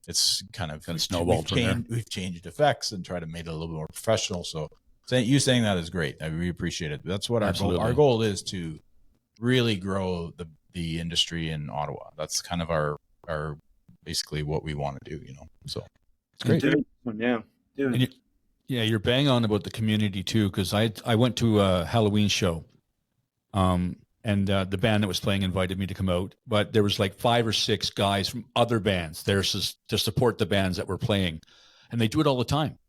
it's kind of snowballed from there. We've changed effects and tried to make it a little bit more professional. So you saying that is great. We appreciate it. That's what our goal is, to really grow the industry in Ottawa. That's kind of our basically what we want to do, So it's great. You're bang on about the community too, because I went to a Halloween show, and the band that was playing invited me to come out, but there was like 5 or 6 guys from other bands there to support the bands that were playing, and they do it all the time.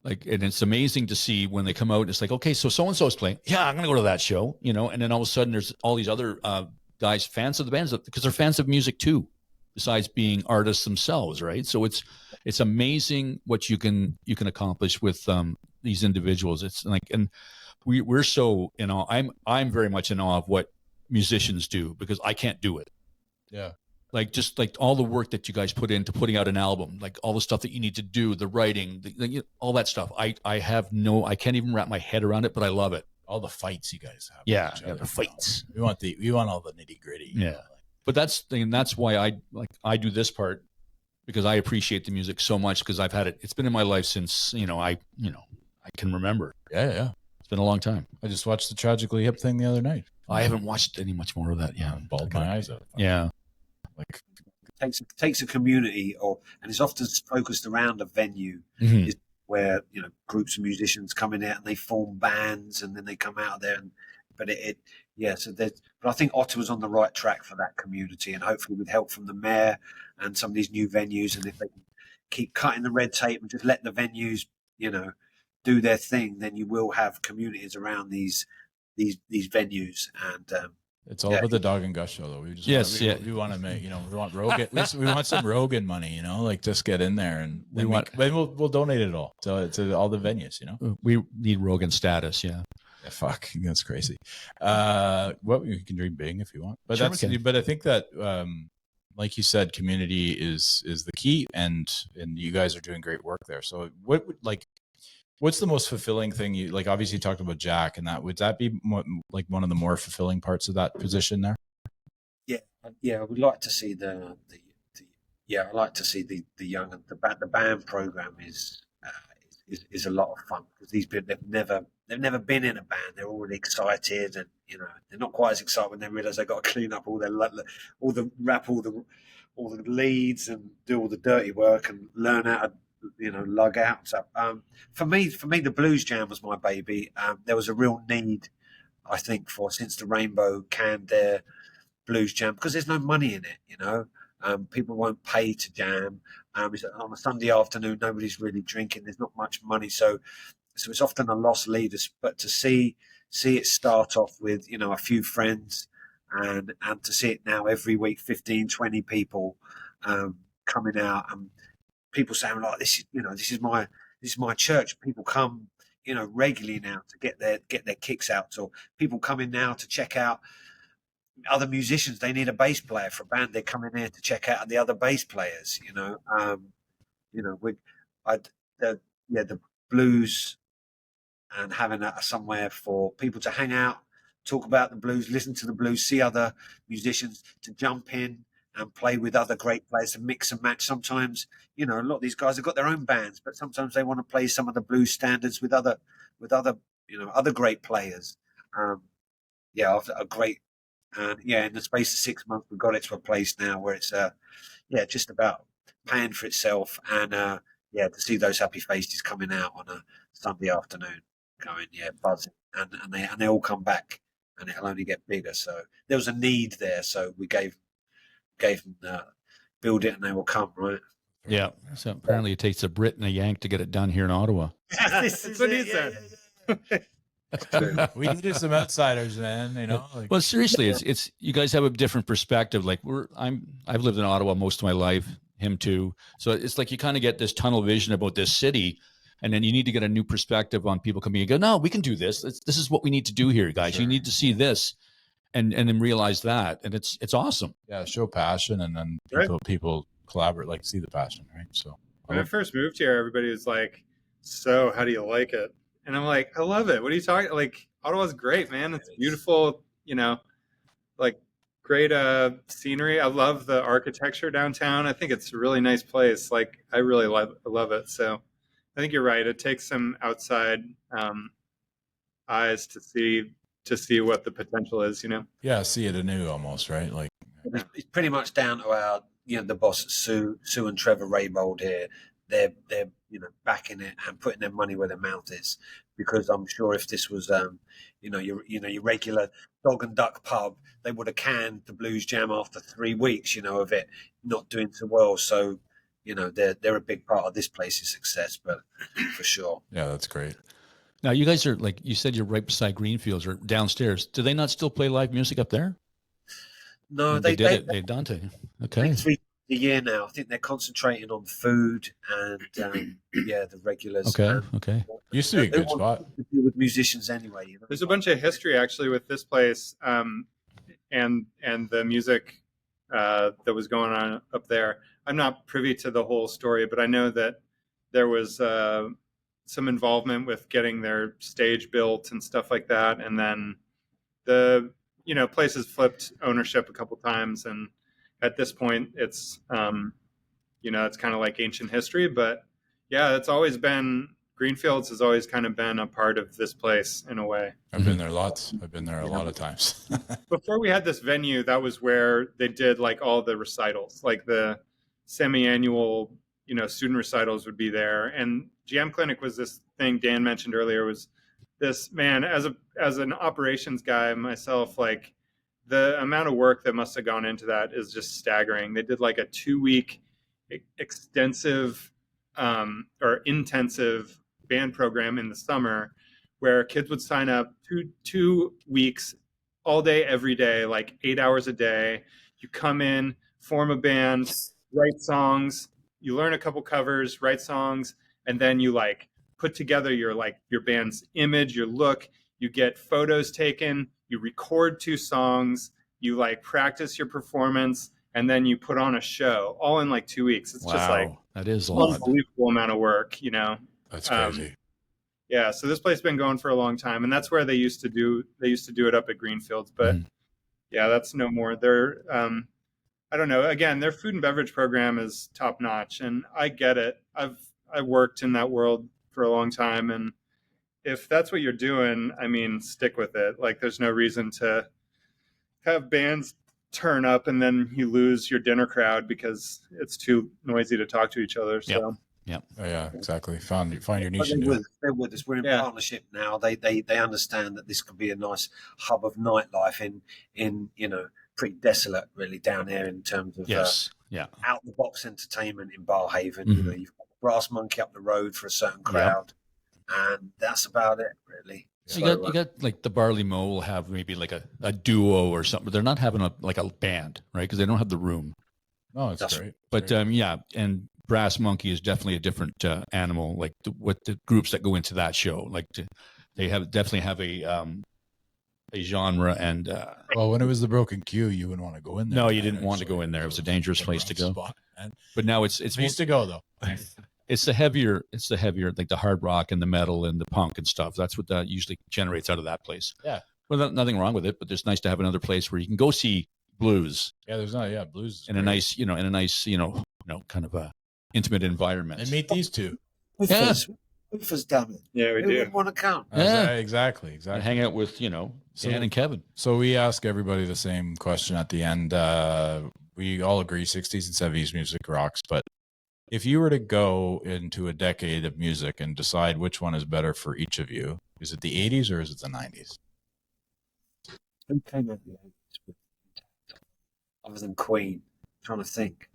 And it's amazing to see when they come out. It's like, okay, so and-so is playing. Yeah, I'm going to go to that show, and then all of a sudden there's all these other guys, fans of the bands, because they're fans of music too, besides being artists themselves, right? So it's amazing what you can accomplish with these individuals. It's like, and we're so in awe. I'm very much in awe of what musicians do, because I can't do it. Yeah. Just all the work that you guys put into putting out an album, like all the stuff that you need to do, the writing, all that stuff. I can't even wrap my head around it, but I love it. All the fights you guys have. Yeah, the fights. We want all the nitty gritty. Yeah. But that's why I do this part, because I appreciate the music so much, because I've had it. It's been in my life since, I can remember. Yeah. It's been a long time. I just watched the Tragically Hip thing the other night. I haven't watched any much more of that. Yeah. Bawled my eyes out. Yeah. Takes a community, and it's often focused around a venue, is where groups of musicians come in there and they form bands, and then they come out of there. But I think Ottawa's on the right track for that community, and hopefully with help from the mayor and some of these new venues, and if they can keep cutting the red tape and just let the venues do their thing, then you will have communities around these venues. And it's all about the Dawg and Gus show, though. We want to make, we want Rogan. We want some Rogan money, just get in there, and we'll donate it all to all the venues, We need Rogan status, yeah. Yeah, fuck, that's crazy. You can dream big if you want, but sure, but I think that, like you said, community is the key, and you guys are doing great work there. So what would What's the most fulfilling thing you like? Obviously, you talked about Jack, and that would that be like one of the more fulfilling parts of that position there? Yeah, I would like to see I like to see the young and the band program is a lot of fun because these people they've never been in a band. They're already excited, and they're not quite as excited when they realise they've got to clean up all the rap all the leads and do all the dirty work and learn how to lug out. So for me, the blues jam was my baby. There was a real need, I think, for Since the Rainbow canned their blues jam because there's no money in it. People won't pay to jam. It's on a Sunday afternoon, nobody's really drinking. There's not much money, so it's often a lost leader. But to see it start off with a few friends, and to see it now every week, 15, 20 people coming out, and people saying like, this is my church. People come regularly now to get their kicks out, or people coming now to check out other musicians. They need a bass player for a band. They're coming there to check out the other bass players. The blues and having somewhere for people to hang out, talk about the blues, listen to the blues, see other musicians, to jump in and play with other great players, to mix and match. Sometimes, a lot of these guys have got their own bands, but sometimes they want to play some of the blues standards with other great players. After a great. And in the space of 6 months, we've got it to a place now where it's just about paying for itself, and to see those happy faces coming out on a Sunday afternoon, going buzzing, and they all come back, and it'll only get bigger. So there was a need there, so we gave them build it, and they will come, right? Yeah. So apparently, it takes a Brit and a Yank to get it done here in Ottawa. That's what he said. We needed some outsiders, man. Well, seriously, it's you guys have a different perspective. Like I've lived in Ottawa most of my life, him too. So it's like you kind of get this tunnel vision about this city, and then you need to get a new perspective on people coming and go, no, we can do this. This is what we need to do here, guys. Sure. You need to see this, and then realize that, and it's awesome. Yeah, show passion, and then people collaborate, like see the passion, right? So when I first moved here, everybody was like, "So, how do you like it?" And I'm like, I love it. What are you talking? Like, Ottawa's great, man. It's beautiful, like great scenery. I love the architecture downtown. I think it's a really nice place. Like, I really love it. So I think you're right. It takes some outside eyes to see what the potential is, Yeah, see it anew almost, right? Like it's pretty much down to our, the boss, Sue and Trevor Raybold here. They're backing it and putting their money where their mouth is, because I'm sure if this was your regular Dog and Duck pub, they would have canned the blues jam after 3 weeks of it not doing so well. So they're a big part of this place's success, but for sure. Yeah, that's great. Now you guys are, like you said, you're right beside Greenfields or downstairs. Do they not still play live music up there? No, they did it. They Dante. Okay. 3 a year now. I think they're concentrating on food and the regulars. Okay. Used to be a good spot. To do with musicians anyway. There's a bunch of history actually with this place, and the music that was going on up there. I'm not privy to the whole story, but I know that there was some involvement with getting their stage built and stuff like that, and then the place has flipped ownership a couple times, and at this point, it's it's kind of like ancient history. But it's always been, Greenfields has always kind of been a part of this place in a way. I've been there lots. I've been there a lot of times. Before we had this venue, that was where they did like all the recitals, like the semi-annual student recitals would be there. And Jam Clinic was this thing Dan mentioned earlier, was this, man, as an operations guy myself, like, the amount of work that must have gone into that is just staggering. They did like a 2-week extensive or intensive band program in the summer where kids would sign up 2 weeks, all day, every day, like 8 hours a day. You come in, form a band, write songs, you learn a couple covers, write songs, and then you like put together your band's image, your look, you get photos taken, you record 2 songs, you like practice your performance, and then you put on a show all in like 2 weeks. It's just like, that is a lot. Unbelievable amount of work, That's crazy. Yeah, so this place has been going for a long time, and that's where they used to do it up at Greenfields, but yeah, that's no more. They're I don't know. Again, their food and beverage program is top notch, and I get it. I worked in that world for a long time, and if that's what you're doing, I mean, stick with it. Like, there's no reason to have bands turn up and then you lose your dinner crowd because it's too noisy to talk to each other. So Yep. Oh yeah, exactly. Find your niche. They're with us. We're in partnership now. They understand that this could be a nice hub of nightlife in pretty desolate really down here in terms of out the box entertainment in Barhaven. Mm-hmm. You've got the Brass Monkey up the road for a certain crowd, and that's about it really. So you got like the Barley Mow will have maybe like a duo or something. But they're not having a band, right? Because they don't have the room. Oh, that's great. But and Brass Monkey is definitely a different animal. Like what the groups that go into that show, like they definitely have a genre. And well, when it was the Broken Queue, you wouldn't want to go in there. No, you didn't want to go in there. It was a dangerous place to go. But now it's I used to go though. It's the heavier like the hard rock and the metal and the punk and stuff. That's what that usually generates out of that place. Yeah. Well, nothing wrong with it, but it's nice to have another place where you can go see blues. Yeah, blues in a nice, kind of a intimate environment. And meet these two. Woofers, damn it. Yeah, we do. Who would want to come? Exactly. And hang out with, Dan and Kevin. So we ask everybody the same question at the end. We all agree 60s and 70s music rocks, but if you were to go into a decade of music and decide which one is better for each of you, is it the 80s or is it the 90s? Who came out the 80s other than Queen? I'm trying to think.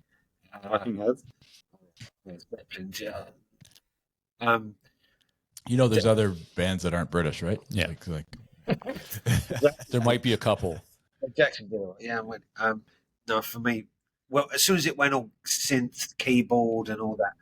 There's other bands that aren't British, right? Yeah. Like there might be a couple. Jacksonville. Yeah. No, for me, well, as soon as it went all synth, keyboard, and all that,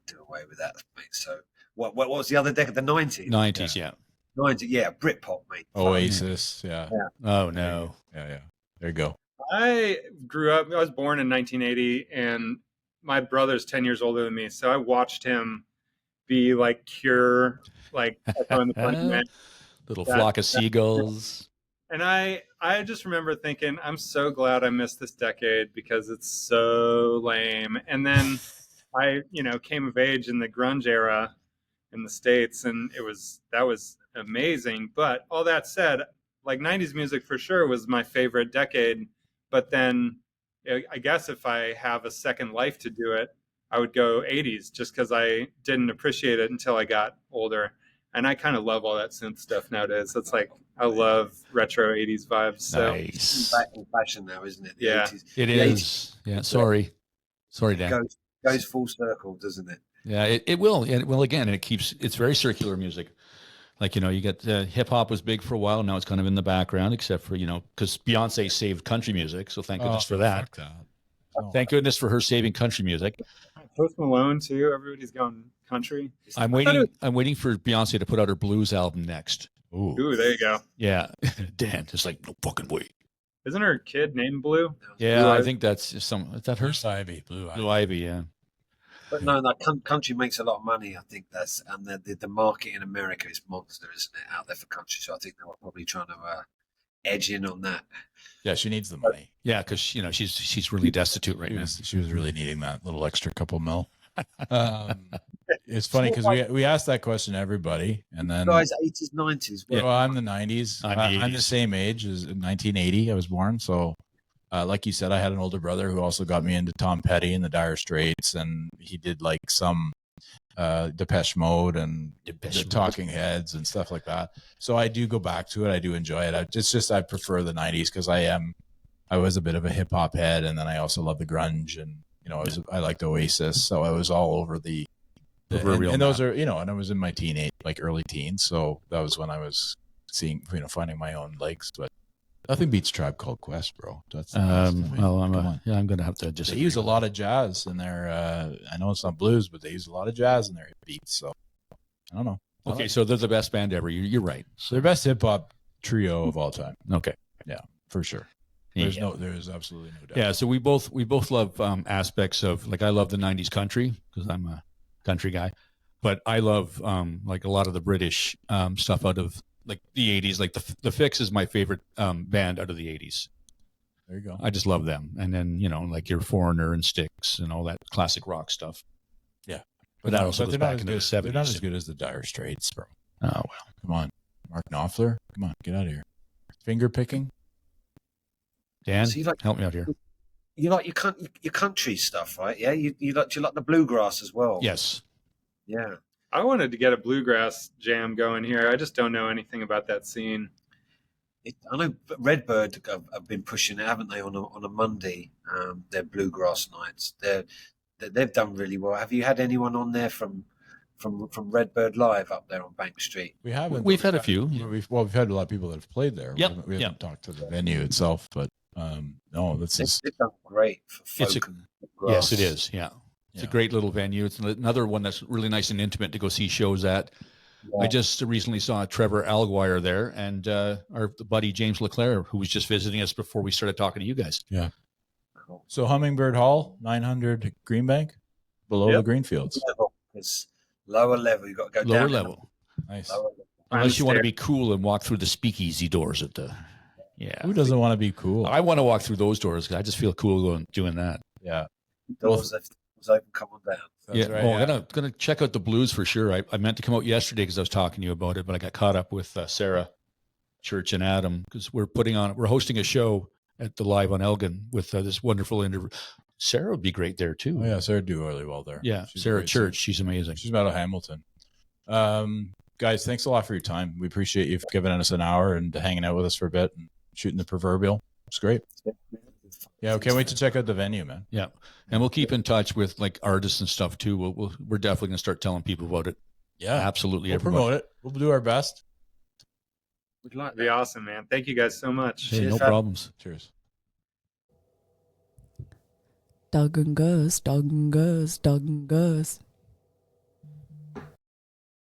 do away with that, mate. So, what was the other decade? The 90s. 90s, yeah. 90s, yeah. Britpop, mate. Oasis, yeah. Oh no. Yeah. There you go. I was born in 1980, and my brother's 10 years older than me, so I watched him be like Cure, like Echo and the Bunnymen. Little flock of seagulls. And I just remember thinking, I'm so glad I missed this decade because it's so lame. And then I, came of age in the grunge era in the States, and that was amazing. But all that said, like 90s music for sure was my favorite decade. But then I guess if I have a second life to do it, I would go 80s just because I didn't appreciate it until I got older. And I kind of love all that synth stuff nowadays. It's like, I love retro 80s vibes. So. Nice. It's back in fashion now, isn't it? Yeah. 80s. It is. Yeah. Sorry, Dan. Goes full circle, doesn't it? Yeah, it will. And well, again, it's very circular music. Like, you get hip hop was big for a while. Now it's kind of in the background, except for, because Beyonce saved country music. So thank goodness for that. Thank goodness for her saving country music. Post Malone too. Everybody's going country. I'm waiting for Beyonce to put out her blues album next. Ooh, there you go. Yeah. Dan, it's like, no fucking way. Isn't her kid named Blue? Yeah, Blue I Ivy? think that's is that her? Blue Ivy, yeah. But no, country makes a lot of money. I think that's, and the market in America is monster, isn't it, out there for country? So I think they were probably trying to edge in on that. Yeah, she needs the money. Yeah, because she's really destitute right now. She was really needing that little extra couple mil. It's funny because we asked that question to everybody, and then guys, 80s, 90s. Well, I'm the 90s. I'm the same age as 1980. I was born, so like you said, I had an older brother who also got me into Tom Petty and the Dire Straits, and he did like some Depeche Mode and the Talking Heads and stuff like that. So I do go back to it. I do enjoy it. It's just I prefer the 90s because I was a bit of a hip hop head, and then I also love the grunge, and I liked Oasis, so I was all over and those are and I was in my early teens, so that was when I was seeing finding my own legs. But nothing beats Tribe Called Quest, bro. That's I'm gonna have to just. They use a lot of jazz in their. I know it's not blues, but they use a lot of jazz in their beats. So I don't know. Okay, so they're the best band ever. You're right. So they're best hip hop trio of all time. Okay, yeah, for sure. There's absolutely no doubt. Yeah, so we both love aspects of, like, I love the 90s country because I'm a country guy. but I love like a lot of the British stuff out of like the 80s. Like the Fix is my favorite band out of the 80s. There you go. I just love them. And then, like your Foreigner and Styx and all that classic rock stuff. Yeah. But that also goes back into the 70s. They're not as good as the Dire Straits, bro. Oh, well. Come on. Mark Knopfler? Come on, get out of here. Finger picking? Dan, So help me out here. You like your country stuff, right? Yeah, you like the bluegrass as well. Yes. Yeah. I wanted to get a bluegrass jam going here. I just don't know anything about that scene. I know Redbird have been pushing it, haven't they? On a Monday, their bluegrass nights. They've done really well. Have you had anyone on there from Redbird Live up there on Bank Street? We haven't. We've had a few. We've had a lot of people that have played there. Yep. We haven't talked to the venue itself, but no, this is. They've done great for folk and Yes, grass. it is. Yeah. It's a great little venue. It's another one that's really nice and intimate to go see shows at. Yeah. I just recently saw Trevor Alguire there and our buddy James Leclerc, who was just visiting us before we started talking to you guys. Yeah. Cool. So Hummingbird Hall, 900 Greenbank, below the Greenfields. It's lower level. You've got to go lower down. Level. Nice. Lower level. Unless you want to be cool and walk through the speakeasy doors at the. Yeah. Who doesn't want to be cool? I want to walk through those doors because I just feel cool doing that. Yeah. Doors open, come on down. That's right. I'm gonna check out the blues for sure. I meant to come out yesterday because I was talking to you about it, but I got caught up with Sarah Church and Adam because we're hosting a show at the Live on Elgin with this wonderful interview. Sarah would be great there too. Oh, yeah, Sarah do really well there. Yeah, Sarah Church, she's amazing. She's out of Hamilton. Guys, thanks a lot for your time. We appreciate you giving us an hour and hanging out with us for a bit and shooting the proverbial. It's great. Yeah, can't wait to check out the venue, man. Yeah, and we'll keep in touch with like artists and stuff too. We're definitely gonna start telling people about it. Yeah, absolutely. We'll promote it. We'll do our best. We'd like That'd be awesome, man. Thank you guys so much. Hey, no problems. Cheers. Dawg and Gus, Dawg and Gus, Dawg and Gus.